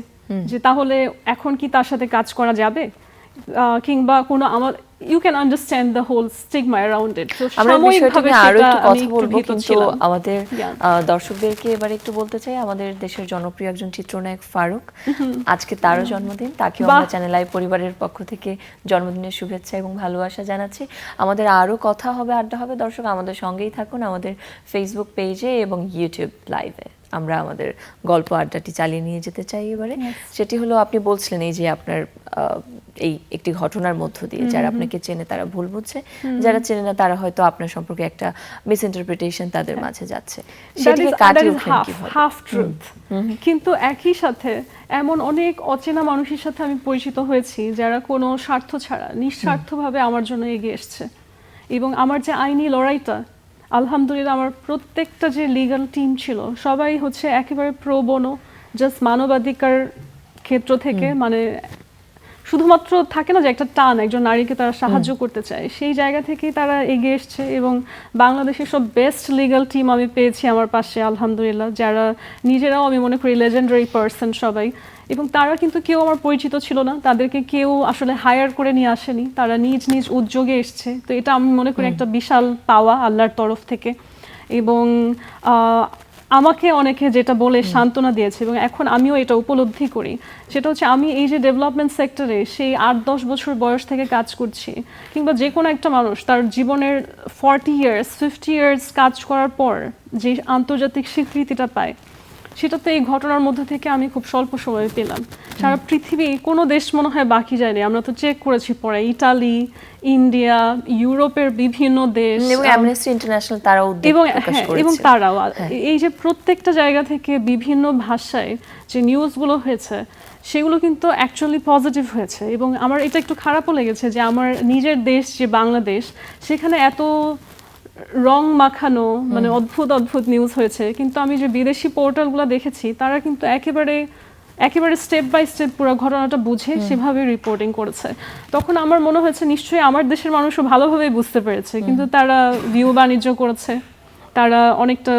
যে তাহলে এখন কি তার সাথে কাজ করা যাবে, কিংবা কোনো আমার you can understand the whole stigma around it. আমরা বিষয়টা নিয়ে আরো একটু কথা বলবো, কিন্তু আমাদের দর্শকদেরকে এবারে একটু বলতে চাই আমাদের দেশের জনপ্রিয় একজন চিত্রনায়ক ফারুক, আজকে তারও জন্মদিন, তাকেও আমরা চ্যানেল আই পরিবারের পক্ষ থেকে জন্মদিনের শুভেচ্ছা এবং ভালোবাসা জানাচ্ছি। আমাদের আরো কথা হবে, আড্ডা হবে। দর্শক আমাদের সঙ্গেই থাকুন আমাদের ফেসবুক পেজে এবং ইউটিউব লাইভে। আমরা আমাদের গল্প আড্ডাটি চালিয়ে নিয়ে যেতে চাই এবারে। সেটি হলো আপনি বলছিলেন এই যে আপনার এই একটি ঘটনার মধ্য দিয়ে যারা আপনাকে চেনে তারা ভুল বুঝছে, যারা চেনে না তারা হয়তো আপনার সম্পর্কে একটা মিসইন্টারপ্রিটেশন তাদের মাঝে যাচ্ছে, সেটাকে কাটিয়ে উঠলেন কিভাবে? Half truth. কিন্তু একই সাথে এমন অনেক অচেনা মানুষের সাথে আমি পরিচিত হয়েছি যারা কোনো স্বার্থ ছাড়া নিঃস্বার্থভাবে আমার জন্য এগিয়ে এসছে। এবং আমার যে আইনি লড়াইটা, আলহামদুলিল্লাহ আমার প্রত্যেকটা যে লিগ্যাল টিম ছিল সবাই হচ্ছে একেবারে প্রো বোনো, জাস্ট মানবাধিকার ক্ষেত্র থেকে, মানে শুধুমাত্র থাকে না যে একটা টান একজন নারীকে তারা সাহায্য করতে চায়, সেই জায়গা থেকেই তারা এগিয়ে এসছে। এবং বাংলাদেশের সব বেস্ট লিগ্যাল টিম আমি পেয়েছি আমার পাশে আলহামদুলিল্লাহ, যারা নিজেরাও আমি মনে করি লেজেন্ডারি পার্সন সবাই। এবং তারা কিন্তু কেউ আমার পরিচিত ছিল না, তাদেরকে কেউ আসলে হায়ার করে নিয়ে আসেনি, তারা নিজ নিজ উদ্যোগে এসছে। তো এটা আমি মনে করি একটা বিশাল পাওয়া আল্লাহর তরফ থেকে। এবং আমাকে অনেকে যেটা বলে সান্ত্বনা দিয়েছে এবং এখন আমিও এটা উপলব্ধি করি, সেটা হচ্ছে আমি এই যে ডেভেলপমেন্ট সেক্টরে সেই 8-10 বছর বয়স থেকে কাজ করছি, কিংবা যে কোনো একটা মানুষ তার জীবনের 40 ইয়ার্স 50 ইয়ার্স কাজ করার পর যে আন্তর্জাতিক স্বীকৃতিটা পায়, সেটা তো এই ঘটনার মধ্যে থেকে আমি খুব স্বল্প সময়ে পেলাম। সারা পৃথিবী কোনো দেশ মনে হয় বাকি যায়নি, আমরা তো চেক করেছি পরে, ইটালি, ইন্ডিয়া, ইউরোপের বিভিন্ন দেশ এবং অ্যামনেস্টি ইন্টারন্যাশনাল তারাও উদ্যোগ প্রকাশ করেছে। এবং তারাও এই যে প্রত্যেকটা জায়গা থেকে বিভিন্ন ভাষায় যে নিউজগুলো হয়েছে সেগুলো কিন্তু অ্যাকচুয়ালি পজিটিভ হয়েছে। এবং আমার এটা একটু খারাপও লেগেছে যে আমার নিজের দেশ যে বাংলাদেশ, সেখানে এত রং মাখানো মানে অদ্ভুত অদ্ভুত নিউজ হয়েছে, কিন্তু আমি যে বিদেশি পোর্টালগুলো দেখেছি তারা কিন্তু একেবারে স্টেপ বাই স্টেপ পুরো ঘটনাটা বুঝে সেভাবে রিপোর্টিং করেছে। তখন আমার মনে হয়েছে নিশ্চয়ই আমার দেশের মানুষও ভালোভাবেই বুঝতে পেরেছে, কিন্তু তারা ভিউ বাণিজ্য করেছে, তারা অনেকটা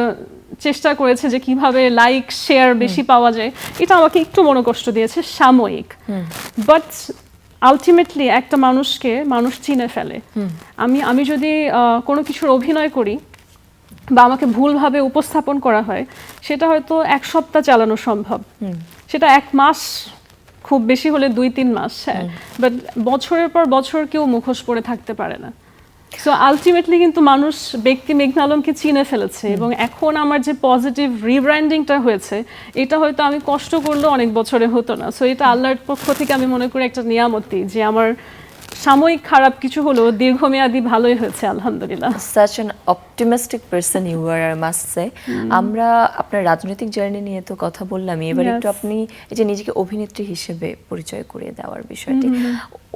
চেষ্টা করেছে যে কিভাবে লাইক শেয়ার বেশি পাওয়া যায়। এটা আমাকে একটু মনোকষ্ট দিয়েছে সাময়িক, বাট আলটিমেটলি একটা মানুষকে মানুষ চিনে ফেলে। আমি যদি কোনো কিছুর অভিনয় করি বা আমাকে ভুলভাবে উপস্থাপন করা হয়, সেটা হয়তো 1 সপ্তাহ চালানো সম্ভব, সেটা 1 মাস, খুব বেশি হলে 2-3 মাস, হ্যাঁ, বাট বছরের পর বছর কেউ মুখোশ পরে থাকতে পারে না। সো আলটিমেটলি কিন্তু মানুষ ব্যক্তি মেঘনা আলমকে চিনে ফেলেছে। এবং এখন আমার যে পজিটিভ রিব্র্যান্ডিংটা হয়েছে, এটা হয়তো আমি কষ্ট করলেও অনেক বছরে হতো না। সো এটা আল্লাহর পক্ষ থেকে আমি মনে করি একটা নিয়ামতি, যে আমার সাময়িক খারাপ কিছু হলো, দীর্ঘমেয়াদী ভালোই হয়েছে আলহামদুলিল্লাহ। such an optimistic person you are, I must say. আমরা আপনার রাজনৈতিক জার্নি নিয়ে তো কথা বললামই, এবার Yes. একটু আপনি এই যে নিজেকে অভিনেত্রী হিসেবে পরিচয় করিয়ে দেওয়ার বিষয়টি,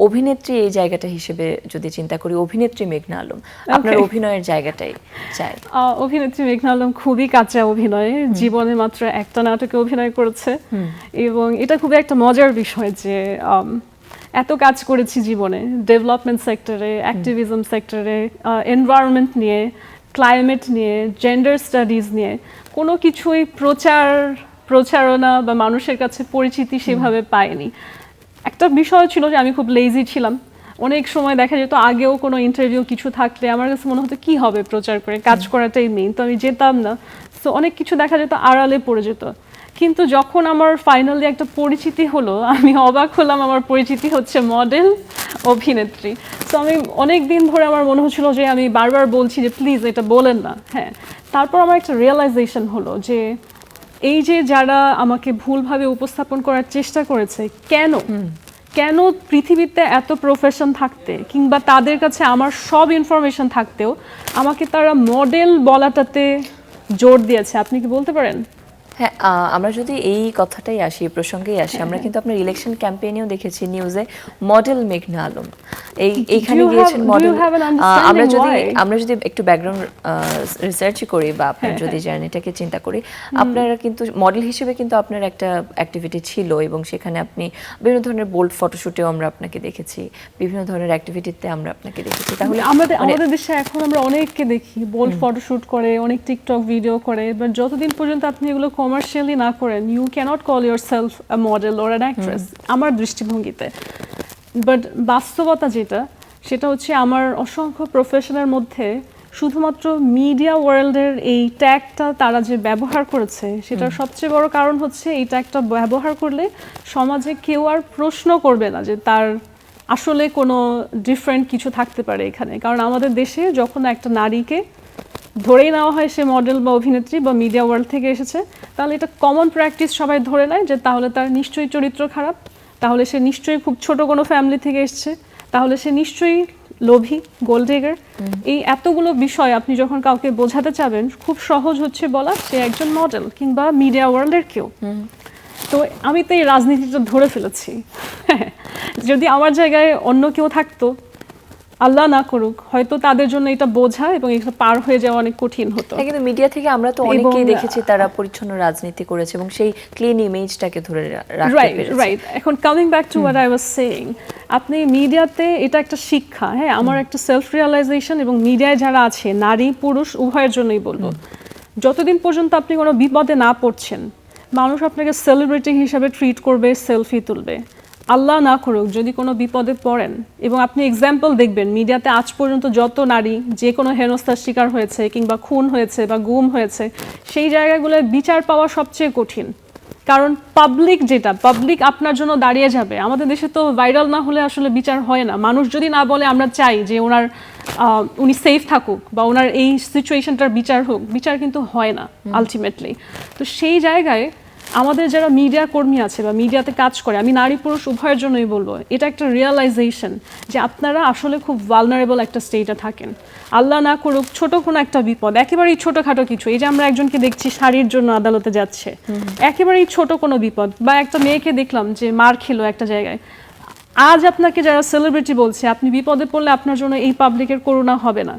অভিনেত্রী এই জায়গাটা হিসেবে যদি চিন্তা করি, অভিনেত্রী মেঘনা আলম আপনার Okay. অভিনয়ের জায়গাটাই চাই। অভিনেত্রী মেঘনা আলম খুবই কাঁচা অভিনয়, জীবনে মাত্র একটা নাটকে অভিনয় করেছে, এবং এটা খুবই একটা মজার বিষয় যে এত কাজ করেছি জীবনে, ডেভেলপমেন্ট সেক্টরে, অ্যাক্টিভিজম সেক্টরে, এনভায়রনমেন্ট নিয়ে, ক্লাইমেট নিয়ে, জেন্ডার স্টাডিজ নিয়ে, কোনো কিছুই প্রচারণা বা মানুষের কাছে পরিচিতি সেভাবে পাইনি। একটা বিষয় ছিল যে আমি খুব লেজি ছিলাম, অনেক সময় দেখা যেত আগেও কোনো ইন্টারভিউ কিছু থাকলে আমার কাছে মনে হতো কি হবে প্রচার করে, কাজ করাটাই মেইন, তো আমি যেতাম না। তো অনেক কিছু দেখা যেত আড়ালে পড়ে যেত, কিন্তু যখন আমার ফাইনালি একটা পরিচিতি হলো, আমি অবাক হলাম, আমার পরিচিতি হচ্ছে মডেল, অভিনেত্রী। তো আমি অনেক দিন ধরে আমার মনে হচ্ছিল যে আমি বারবার বলছি যে প্লিজ এটা বলেন না, হ্যাঁ। তারপর আমার একটা রিয়েলাইজেশন হলো যে এই যে যারা আমাকে ভুলভাবে উপস্থাপন করার চেষ্টা করেছে, কেন পৃথিবীতে এত প্রফেশন থাকতে কিংবা তাদের কাছে আমার সব ইনফরমেশন থাকতেও আমাকে তারা মডেল বলাটাতে জোর দিয়েছে, আপনি কি বলতে পারেন? হ্যাঁ, আমরা যদি এই কথাটাই আসি, এই প্রসঙ্গেই আসি, আমরা কিন্তু আপনার ইলেকশন ক্যাম্পেইনেও দেখেছি নিউজে মডেল মেঘনা আলম এইখানে গিয়েছেন মডেল। আমরা যদি একটু ব্যাকগ্রাউন্ড রিসার্চ করি বা আপনার যদি জার্নিটাকে চিন্তা করি, আপনারা কিন্তু মডেল হিসেবে কিন্তু আপনার একটা অ্যাক্টিভিটি ছিল, এবং সেখানে আপনি বিভিন্ন ধরনের বোল্ড ফটোশুটেও আমরা আপনাকে দেখেছি, বিভিন্ন ধরনের অ্যাক্টিভিটিতে আমরা আপনাকে দেখেছি। তাহলে আমাদের দেশে এখন আমরা অনেককে দেখি বোল্ড ফটোশুট করে, অনেক টিকটক ভিডিও করে, বাট যতদিন পর্যন্ত আপনি এগুলো কমার্শিয়ালি না করেন, you can't call yourself a model or an actress, আমার দৃষ্টিভঙ্গিতে। বাট বাস্তবতা সেটা হচ্ছে আমার অসংখ্য প্রফেশনের মধ্যে শুধুমাত্র মিডিয়া ওয়ার্ল্ডের এই ট্যাগটা তারা যে ব্যবহার করেছে, সেটার সবচেয়ে বড় কারণ হচ্ছে এই ট্যাগটা ব্যবহার করলে সমাজে কেউ আর প্রশ্ন করবে না যে তার আসলে কোনো ডিফারেন্ট কিছু থাকতে পারে এখানে। কারণ আমাদের দেশে যখন একটা নারীকে ধরেই নেওয়া হয় সে মডেল বা অভিনেত্রী বা মিডিয়া ওয়ার্ল্ড থেকে এসেছে, তাহলে এটা কমন প্র্যাকটিস, সবাই ধরে নেয় যে তাহলে তার নিশ্চয়ই চরিত্র খারাপ, তাহলে সে নিশ্চয়ই খুব ছোট কোনো ফ্যামিলি থেকে এসছে, তাহলে সে নিশ্চয়ই লোভী, গোল্ড ডিগার। এই এতগুলো বিষয় আপনি যখন কাউকে বোঝাতে চাবেন, খুব সহজ হচ্ছে বলা সে একজন মডেল কিংবা মিডিয়া ওয়ার্ল্ডের কেউ। তো আমি তো এই রাজনীতিটা ধরে ফেলেছি। যদি আমার জায়গায় অন্য কেউ থাকতো, আল্লাহ না করুক, হয়তো তাদের জন্য এটা বোঝা এবং এটা পার হয়ে যাওয়া অনেক কঠিন হতো। কিন্তু মিডিয়া থেকে আমরা তো অনেকেই দেখেছি তারা পরিচ্ছন্ন রাজনীতি করেছে এবং সেই ক্লিন ইমেজটাকে ধরে রাখতে পেরেছে। রাইট। এখন coming back to what I was saying, আপনি মিডিয়াতে এটা একটা শিক্ষা, হ্যাঁ, আমার একটা সেলফ রিয়ালাইজেশন, এবং মিডিয়ায় যারা আছে নারী পুরুষ উভয়ের জন্যই বলবো, যতদিন পর্যন্ত আপনি কোনো বিপদে না পড়ছেন, মানুষ আপনাকে সেলিব্রিটি হিসাবে ট্রিট করবে, সেলফি তুলবে। আল্লাহ না করুক যদি কোনো বিপদে পড়েন, এবং আপনি এক্সাম্পল দেখবেন মিডিয়াতে আজ পর্যন্ত যত নারী যে কোনো হেনস্থার শিকার হয়েছে কিংবা খুন হয়েছে বা গুম হয়েছে, সেই জায়গাগুলোয় বিচার পাওয়া সবচেয়ে কঠিন। কারণ পাবলিক আপনার জন্য দাঁড়িয়ে যাবে। আমাদের দেশে তো ভাইরাল না হলে আসলে বিচার হয় না। মানুষ যদি না বলে আমরা চাই যে উনি সেফ থাকুক বা ওনার এই সিচুয়েশনটার বিচার হোক, বিচার কিন্তু হয় না আলটিমেটলি। তো সেই জায়গায় আমাদের যারা মিডিয়া কর্মী আছে বা মিডিয়াতে কাজ করে, আমি নারী পুরুষ উভয়ের জন্যই বলবো, এটা একটা রিয়েলাইজেশন যে আপনারা আসলে খুব ভালনারেবল একটা স্টেজে থাকেন। আল্লাহ না করুক ছোট কোনো একটা বিপদ, একেবারেই ছোটোখাটো কিছু, এই যে আমরা একজনকে দেখছি শাড়ির জন্য আদালতে যাচ্ছে, একেবারেই ছোট কোনো বিপদ, বা একটা মেয়েকে দেখলাম যে মার খেলো একটা জায়গায়, আজ আপনাকে যারা সেলিব্রিটি বলছে আপনি বিপদে পড়লে আপনার জন্য এই পাবলিকের করুণা হবে না।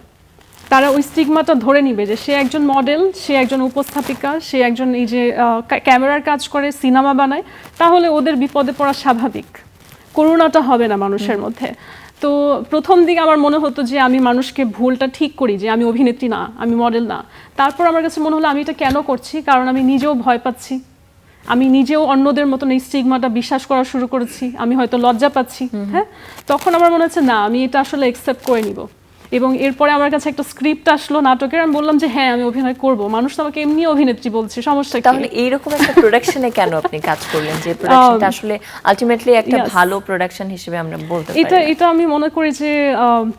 তারা ওই স্টিগমাটা ধরে নিবে যে সে একজন মডেল, সে একজন উপস্থাপিকা, সে একজন এই যে ক্যামেরার কাজ করে, সিনেমা বানায়, তাহলে ওদের বিপদে পড়া স্বাভাবিক, করুণাটা হবে না মানুষের মধ্যে। তো প্রথম দিকে আমার মনে হতো যে আমি মানুষকে ভুলটা ঠিক করি যে আমি অভিনেত্রী না, আমি মডেল না। তারপর আমার কাছে মনে হলো আমি এটা কেন করছি, কারণ আমি নিজেও ভয় পাচ্ছি, আমি নিজেও অন্যদের মতন এই স্টিগমাটা বিশ্বাস করা শুরু করেছি, আমি হয়তো লজ্জা পাচ্ছি। হ্যাঁ, তখন আমার মনে হচ্ছে না, আমি এটা আসলে অ্যাকসেপ্ট করে নিব। এবং এরপরে আমার কাছে একটা স্ক্রিপ্ট আসলো নাটকের, আমি বললাম যে হ্যাঁ আমি অভিনয় করব, মানুষ তো আমাকে এমনি অভিনেত্রী বলছে, সমস্যা কি? তাহলে এইরকম একটা প্রোডাকশনে কেন আপনি কাজ করলেন, যে প্রোডাকশনটা আসলে আলটিমেটলি একটা Yes. ভালো প্রোডাকশন হিসেবে আমরা বলতে এটা পারি? এটা আমি মনে করি যে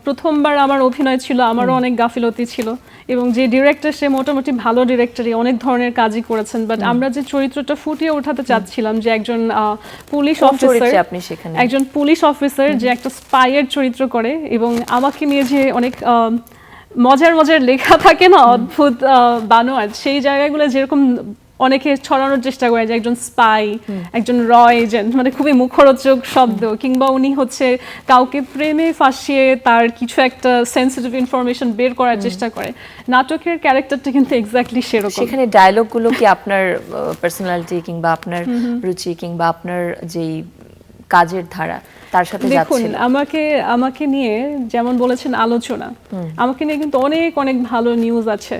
প্রথমবার আমার অভিনয় ছিল, আমারও অনেক গাফিলতি ছিল, এবং যে ডিরেক্টর সে মোটামুটি ভালো ডিরেক্টরই, অনেক ধরনের কাজই করেছেন, বাট আমরা যে চরিত্রটা ফুটিয়ে ওঠাতে চাচ্ছিলাম যে একজন পুলিশ কোন অফিসার, চরিত্রে আপনি সেখানে? একজন পুলিশ অফিসার যে একটা স্পাইয়ের চরিত্র করে, এবং আমাকে নিয়ে যে অনেক মজার মজার লেখা থাকে না, অদ্ভুত বানোয়াট, সেই জায়গাগুলো যেরকম অনেকে ছড়ানোর চেষ্টা করে যে একজন স্পাই, একজন র এজেন্ট, মানে খুবই মুখরোচক শব্দ, কিংবা উনি হচ্ছে কাউকে প্রেমে ফাঁসিয়ে তার কিছু একটা সেন্সিটিভ ইনফরমেশন বের করার চেষ্টা করে। নাটকের ক্যারেক্টারটা কিন্তু এক্স্যাক্টলি সেরকম। সেখানে ডায়লগগুলো কি আপনার পার্সোনালিটি কিংবা আপনার রুচি কিংবা আপনার যেই কাজের ধারা তার সাথে দেখুন, যাচ্ছিল? আমাকে নিয়ে যেমন বলেছেন আলোচনা, আমাকে নিয়ে কিন্তু অনেক অনেক ভালো নিউজ আছে,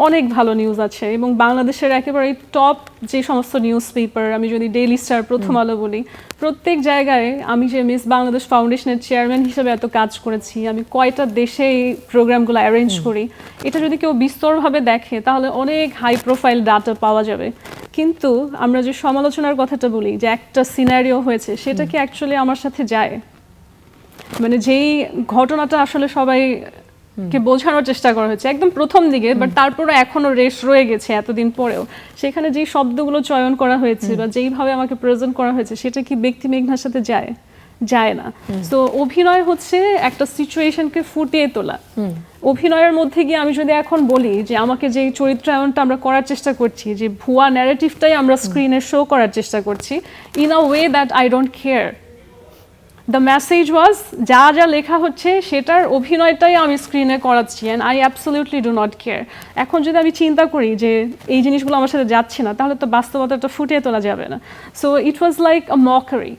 অনেক ভালো নিউজ আছে, এবং বাংলাদেশের একেবারে টপ যে সমস্ত নিউজ পেপার, আমি যদি ডেইলি স্টার, প্রথম আলো বলি, প্রত্যেক জায়গায় আমি যে মিস বাংলাদেশ ফাউন্ডেশনের চেয়ারম্যান হিসেবে এত কাজ করেছি, আমি কয়টা দেশে এই প্রোগ্রামগুলো অ্যারেঞ্জ করি, এটা যদি কেউ বিস্তরভাবে দেখে তাহলে অনেক হাই প্রোফাইল ডাটা পাওয়া যাবে। কিন্তু আমরা যে সমালোচনার কথাটা বলি, যে একটা সিনারিও হয়েছে, সেটা কি অ্যাকচুয়ালি আমার সাথে যায়? মানে যেই ঘটনাটা আসলে সবাই কে বোঝানোর চেষ্টা করা হয়েছে একদম প্রথম দিকে, বাট তারপরে এখনো রেশ রয়ে গেছে এতদিন পরেও, সেখানে যেই শব্দগুলো চয়ন করা হয়েছে বা যেইভাবে আমাকে প্রেজেন্ট করা হয়েছে, সেটা কি ব্যক্তি মেঘনার সাথে যায়? যায় না। তো অভিনয় হচ্ছে একটা সিচুয়েশনকে ফুটিয়ে তোলা। অভিনয়ের মধ্যে গিয়ে আমি যদি এখন বলি যে আমাকে যে চরিত্রায়নটা আমরা করার চেষ্টা করছি, যে ভুয়া ন্যারেটিভটাই আমরা স্ক্রিনে শো করার চেষ্টা করছি, in a way that I don't care. The message ওয়াজ, যা যা লেখা হচ্ছে সেটার অভিনয়টাই আমি স্ক্রিনে করাচ্ছি, and I absolutely do not care. এখন যদি আমি চিন্তা করি যে এই জিনিসগুলো আমার সাথে যাচ্ছে না, তাহলে তো বাস্তবতাটা ফুটিয়ে তোলা যাবে না। So it was like a mockery.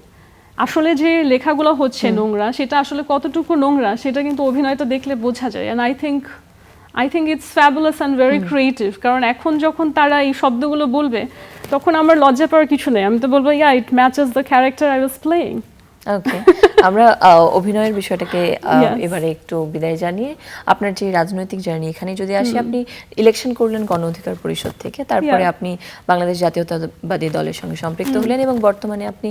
আসলে যে লেখাগুলো হচ্ছে নোংরা, সেটা আসলে কতটুকু নোংরা সেটা কিন্তু অভিনয়টা দেখলে বোঝা যায়। And I think it's fabulous and very creative. কারণ এখন যখন তারা এই শব্দগুলো বলবে, তখন আমার লজ্জা পাওয়ার কিছু নেই, আমি তো বলবো yeah, it matches the character I was playing. Okay, আমরা অভিনয়ের বিষয়টাকে Yes. এবারে একটু বিদায় জানিয়ে আপনার যে রাজনৈতিক জার্নি, এখানে যদি আসি, আপনি ইলেকশন করলেন গণ অধিকার পরিষদ থেকে, তারপরে Yeah. আপনি বাংলাদেশ জাতীয়তাবাদী দলের সঙ্গে সম্পৃক্ত হলেন, এবং বর্তমানে আপনি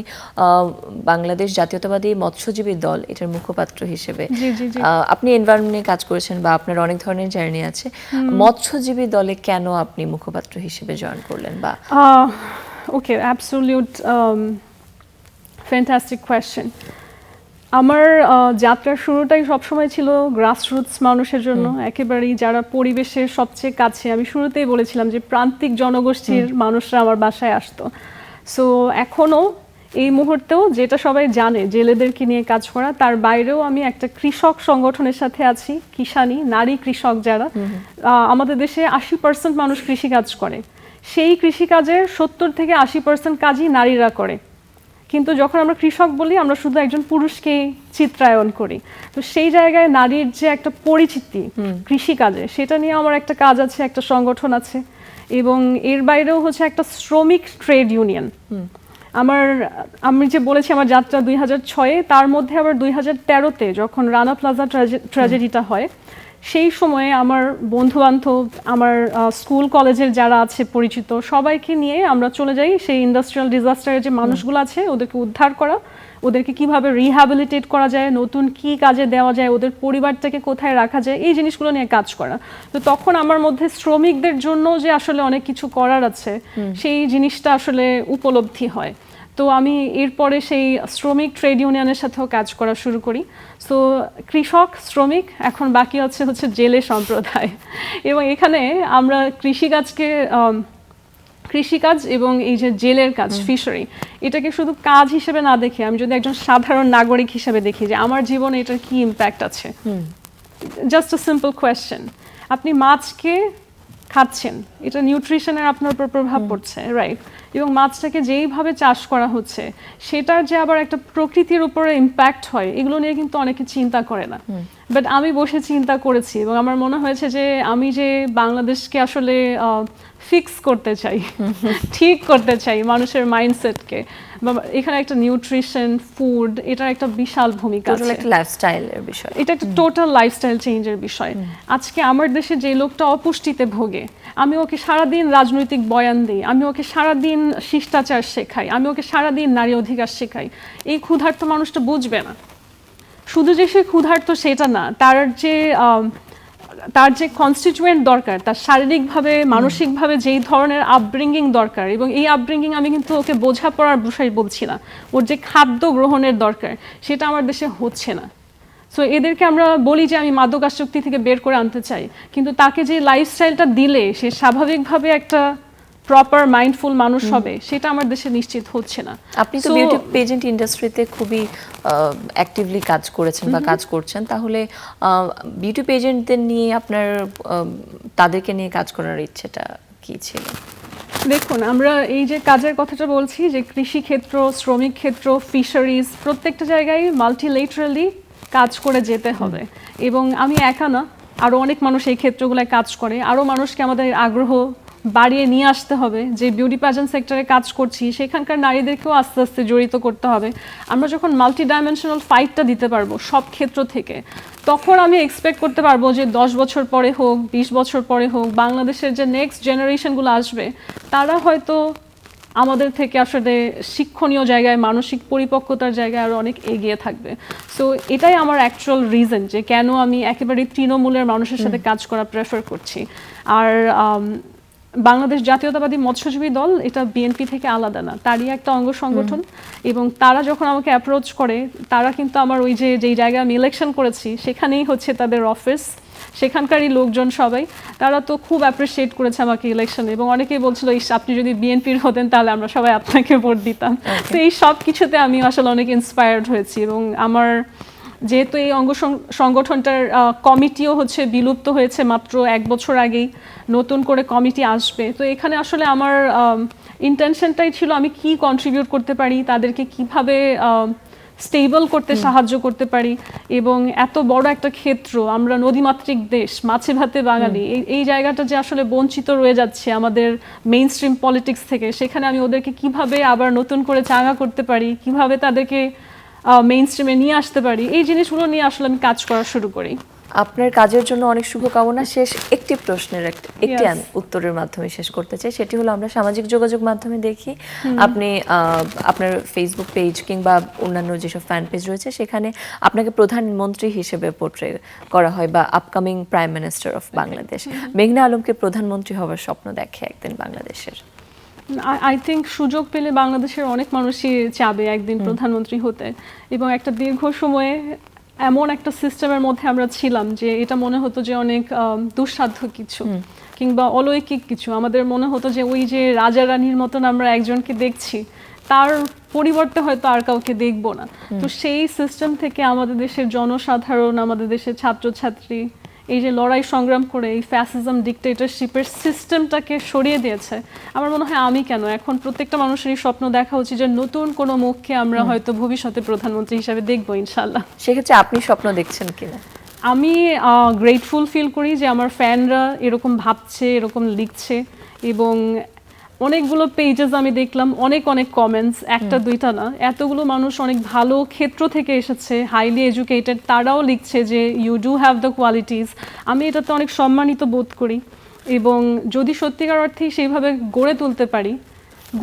বাংলাদেশ জাতীয়তাবাদী মৎস্যজীবী দল এটার মুখপাত্র হিসেবে। জি, জি, জি। আপনি এনভায়রনমেন্টে কাজ করেছেন বা আপনার অনেক ধরনের জার্নি আছে। মৎস্যজীবী দলে কেন আপনি মুখপাত্র হিসেবে জয়েন করলেন? বা ওকে, অ্যাবসলিউট ফ্যান্টাস্টিক কোয়েশ্চেন। আমার যাত্রার শুরুটাই সবসময় ছিল গ্রাসরুটস মানুষের জন্য, একেবারেই যারা পরিবেশের সবচেয়ে কাছে। আমি শুরুতেই বলেছিলাম যে প্রান্তিক জনগোষ্ঠীর মানুষরা আমার বাসায় আসতো। সো এখনও এই মুহূর্তেও যেটা সবাই জানে, জেলেদেরকে নিয়ে কাজ করা, তার বাইরেও আমি একটা কৃষক সংগঠনের সাথে আছি, কিষানি, নারী কৃষক যারা। আমাদের দেশে 80% মানুষ কৃষিকাজ করে, সেই কৃষিকাজের 70 থেকে 80% কাজই নারীরা করে। কিন্তু যখন আমরা কৃষক বলি, আমরা শুধু একজন পুরুষকেই চিত্রায়ন করি। তো সেই জায়গায় নারীর যে একটা পরিচিতি কৃষিকাজে, সেটা নিয়ে আমার একটা কাজ আছে, একটা সংগঠন আছে, এবং এর বাইরেও হচ্ছে একটা শ্রমিক ট্রেড ইউনিয়ন। আমি যে বলেছি আমার যাত্রা 2006-এ, তার মধ্যে আবার 2013-তে যখন রানা প্লাজা ট্র্যাজেডিটা হয়, সেই সময়ে আমার বন্ধুবান্ধব, আমার স্কুল কলেজের যারা আছে পরিচিত, সবাইকে নিয়ে আমরা চলে যাই সেই ইন্ডাস্ট্রিয়াল ডিজাস্টারের যে মানুষগুলো আছে, ওদেরকে উদ্ধার করা, ওদেরকে কিভাবে রিহ্যাবিলিটেট করা যায়, নতুন কি কাজে দেওয়া যায়, ওদের পরিবারটাকে কোথায় রাখা যায়, এই জিনিসগুলো নিয়ে কাজ করা। তো তখন আমার মধ্যে শ্রমিকদের জন্য যে আসলে অনেক কিছু করার আছে, সেই জিনিসটা আসলে উপলব্ধি হয়। তো আমি এরপরে সেই শ্রমিক ট্রেড ইউনিয়নের সাথেও কাজ করা শুরু করি। সো কৃষক, শ্রমিক, এখন বাকি হচ্ছে জেলে সম্প্রদায়। এবং এখানে আমরা কৃষিকাজ এবং এই যে জেলের কাজ, ফিশারি, এটাকে শুধু কাজ হিসেবে না দেখে, আমি যদি একজন সাধারণ নাগরিক হিসেবে দেখি যে আমার জীবনে এটার কি ইম্প্যাক্ট আছে। জাস্ট আ সিম্পল কোয়েশ্চেন, আপনি মাছকে খাচ্ছেন, এটা নিউট্রিশনের আপনার উপর প্রভাব পড়ছে, রাইট? এবং মাছটাকে যেইভাবে চাষ করা হচ্ছে, সেটার যে আবার একটা প্রকৃতির উপরে ইম্প্যাক্ট হয়, এগুলো নিয়ে কিন্তু অনেকে চিন্তা করে না। বাট আমি বসে চিন্তা করেছি এবং আমার মনে হয়েছে যে আমি যে বাংলাদেশকে আসলে ফিক্স করতে চাই, ঠিক করতে চাই মানুষের মাইন্ডসেটকে, বা এখানে একটা নিউট্রিশন, ফুড, এটার একটা বিশাল ভূমিকা টোটাল আছে। একটা লাইফস্টাইলের বিষয়। এটা একটা টোটাল লাইফস্টাইল চেঞ্জের বিষয়। আজকে আমার দেশে যে লোকটা অপুষ্টিতে ভোগে, আমি ওকে সারাদিন রাজনৈতিক বয়ান দিই, আমি ওকে সারাদিন শিষ্টাচার শেখাই, আমি ওকে সারাদিন নারী অধিকার শেখাই, এই ক্ষুধার্ত মানুষটা বুঝবে না। শুধু যে সে ক্ষুধার্ত সেটা না, তার যে কনস্টিটিউয়েন্ট দরকার, তার শারীরিকভাবে মানসিকভাবে যেই ধরনের আপব্রিঙ্গিং দরকার, এবং এই আপব্রিঙ্গিং আমি কিন্তু ওকে বোঝাপড়ার বিষয় বলছি না, ওর যে খাদ্য গ্রহণের দরকার সেটা আমার দেশে হচ্ছে না। সো এদেরকে আমরা বলি যে আমি মাদকাসক্তি থেকে বের করে আনতে চাই, কিন্তু তাকে যে লাইফস্টাইলটা দিলে সে স্বাভাবিকভাবে একটা প্রপার মাইন্ডফুল মানুষ হবে, সেটা আমার দেশে নিশ্চিত হচ্ছে না। আপনি তো বিউটি পেজেন্ট ইন্ডাস্ট্রিতে খুবই অ্যাক্টিভলি কাজ করেছেন বা কাজ করছেন, তাহলে বিউটি পেজেন্টদের নিয়ে আপনার তাদেরকে নিয়ে কাজ করার ইচ্ছেটা কি ছিল? দেখুন, আমরা এই যে কাজের কথাটা বলছি, যে কৃষি ক্ষেত্র, শ্রমিক ক্ষেত্র, ফিশারিজ, প্রত্যেকটা জায়গায় মাল্টিলেটারালি কাজ করে যেতে হবে। এবং আমি একা না, আরও অনেক মানুষ এই ক্ষেত্রগুলোয় কাজ করে, আরও মানুষকে আমাদের আগ্রহ বাড়িয়ে নিয়ে আসতে হবে। যে বিউটি প্যাজেন্ট সেক্টরে কাজ করছি সেখানকার নারীদেরকেও আস্তে আস্তে জড়িত করতে হবে। আমরা যখন মাল্টি ডাইমেনশনাল ফাইটটা দিতে পারবো সব ক্ষেত্র থেকে, তখন আমি এক্সপেক্ট করতে পারবো যে 10 বছর পরে হোক, 20 বছর পরে হোক, বাংলাদেশের যে নেক্সট জেনারেশনগুলো আসবে তারা হয়তো আমাদের থেকে আসলে শিক্ষণীয় জায়গায়, মানসিক পরিপক্কতার জায়গায় আরও অনেক এগিয়ে থাকবে। সো এটাই আমার অ্যাকচুয়াল রিজন যে কেন আমি একেবারে তৃণমূলের মানুষের সাথে কাজ করা প্রেফার করছি। আর বাংলাদেশ জাতীয়তাবাদী মৎস্যজীবী দল এটা বিএনপি থেকে আলাদা না, তারই একটা অঙ্গ সংগঠন। এবং তারা যখন আমাকে অ্যাপ্রোচ করে, তারা কিন্তু আমার ওই যেই জায়গায় আমি ইলেকশন করেছি সেখানেই হচ্ছে তাদের অফিস, সেখানকারই লোকজন সবাই, তারা তো খুব অ্যাপ্রিসিয়েট করেছে আমাকে ইলেকশনে। এবং অনেকেই বলছিল, আপনি যদি বিএনপির হতেন তাহলে আমরা সবাই আপনাকে ভোট দিতাম। তো এই সব কিছুতে আমি আসলে অনেক ইন্সপায়ার্ড হয়েছি। এবং আমার যেহেতু এই অঙ্গ সংগঠনটার কমিটিও হচ্ছে বিলুপ্ত হয়েছে মাত্র 1 বছর আগেই, নতুন করে কমিটি আসবে, তো এখানে আসলে আমার ইন্টেনশনটাই ছিল আমি কি কন্ট্রিবিউট করতে পারি, তাদেরকে কিভাবে স্টেবল করতে সাহায্য করতে পারি। এবং এত বড় একটা ক্ষেত্র, আমরা নদীমাতৃক দেশ, মাছে ভাতে বাঙালি, এই জায়গাটা যে আসলে বঞ্চিত রয়ে যাচ্ছে আমাদের মেইন স্ট্রিম পলিটিক্স থেকে, সেখানে আমি ওদেরকে কিভাবে আবার নতুন করে চাঙ্গা করতে পারি, কিভাবে তাদেরকে মেইন স্ট্রিমে নিয়ে আসতে পারি, এই জিনিসগুলো নিয়ে আসলে আমি কাজ করা শুরু করি। আপনার কাজের জন্য অনেক শুভকামনা। শেষ একটি প্রশ্নের একটি উত্তরের মাধ্যমে শেষ করতে চাই, সেটি হলো আমরা সামাজিক যোগাযোগ মাধ্যমে দেখি আপনি আপনার ফেসবুক পেজ কিংবা অন্যান্য যেসব ফ্যান পেজ রয়েছে সেখানে আপনাকে প্রধানমন্ত্রী হিসেবে পোর্ট্রে করা হয়, বা upcoming prime minister of Bangladesh. মেঘনা আলমকে প্রধানমন্ত্রী হওয়ার স্বপ্ন দেখে একদিন বাংলাদেশের? আই থিঙ্ক সুযোগ পেলে বাংলাদেশের অনেক মানুষই চাবে একদিন প্রধানমন্ত্রী হতে। এবং একটা দীর্ঘ সময়ে এমন একটা সিস্টেমের মধ্যে আমরা ছিলাম যে এটা মনে হতো যে অনেক দুঃসাধ্য কিছু কিংবা অলৌকিক কিছু। আমাদের মনে হতো যে ওই যে রাজা রানীর মতন আমরা একজনকে দেখছি, তার পরিবর্তে হয়তো আর কাউকে দেখবো না। তো সেই সিস্টেম থেকে আমাদের দেশের জনসাধারণ, আমাদের দেশের ছাত্রছাত্রী এই যে লড়াই সংগ্রাম করে এই ফ্যাসিজম, ডিক্টেটরশিপের সিস্টেমটাকে সরিয়ে দিয়েছে। আমার মনে হয় আমি কেন, এখন প্রত্যেকটা মানুষেরই স্বপ্ন দেখা উচিত যে নতুন কোনো মুখকে আমরা হয়তো ভবিষ্যতে প্রধানমন্ত্রী হিসেবে দেখবো ইনশাল্লাহ। সেক্ষেত্রে আপনি স্বপ্ন দেখছেন কিনা? আমি গ্রেটফুল ফিল করি যে আমার ফ্যানরা এরকম ভাবছে, এরকম লিখছে। এবং অনেকগুলো পেজেস আমি দেখলাম, অনেক কমেন্টস, একটা দুইটা না, এতগুলো মানুষ অনেক ভালো ক্ষেত্র থেকে এসেছে, হাইলি এডুকেটেড, তারাও লিখছে যে you do have the qualities. আমি এটাতে অনেক সম্মানিত বোধ করি। এবং যদি সত্যিকার অর্থেই সেইভাবে গড়ে তুলতে পারি,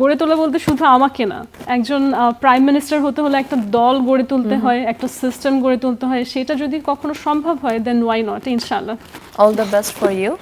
গড়ে তোলা বলতে শুধু আমাকে না, একজন প্রাইম মিনিস্টার হতে হলে একটা দল গড়ে তুলতে হয়, একটা সিস্টেম গড়ে তুলতে হয়, সেটা যদি কখনো সম্ভব হয় দেন ওয়াই নট, ইনশাআল্লাহ। All the best for you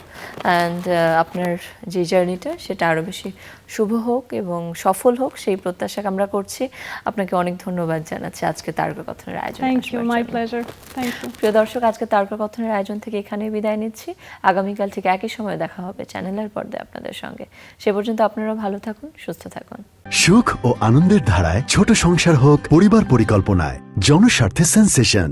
and আপনার যে জার্নিটা সেটা আরও বেশি শুভ হোক এবং সফল হোক সেই প্রত্যাশা আমরা করছি। আপনাকে অনেক ধন্যবাদ জানাচ্ছি আজকে তারকাকথনের আয়োজন। Thank you, my pleasure, thank you. প্রিয় দর্শক, আজকে তারকাকথনের আয়োজন থেকে এখানেই বিদায় নিচ্ছি। আগামীকাল ঠিক একই সময় দেখা হবে চ্যানেলের পর্দায় আপনাদের সঙ্গে। সে পর্যন্ত আপনারা ভালো থাকুন, সুস্থ থাকুন। সুখ ও আনন্দের ধারায় ছোট সংসার হোক পরিবার পরিকল্পনায়, জনস্বার্থে সেন্সেশন।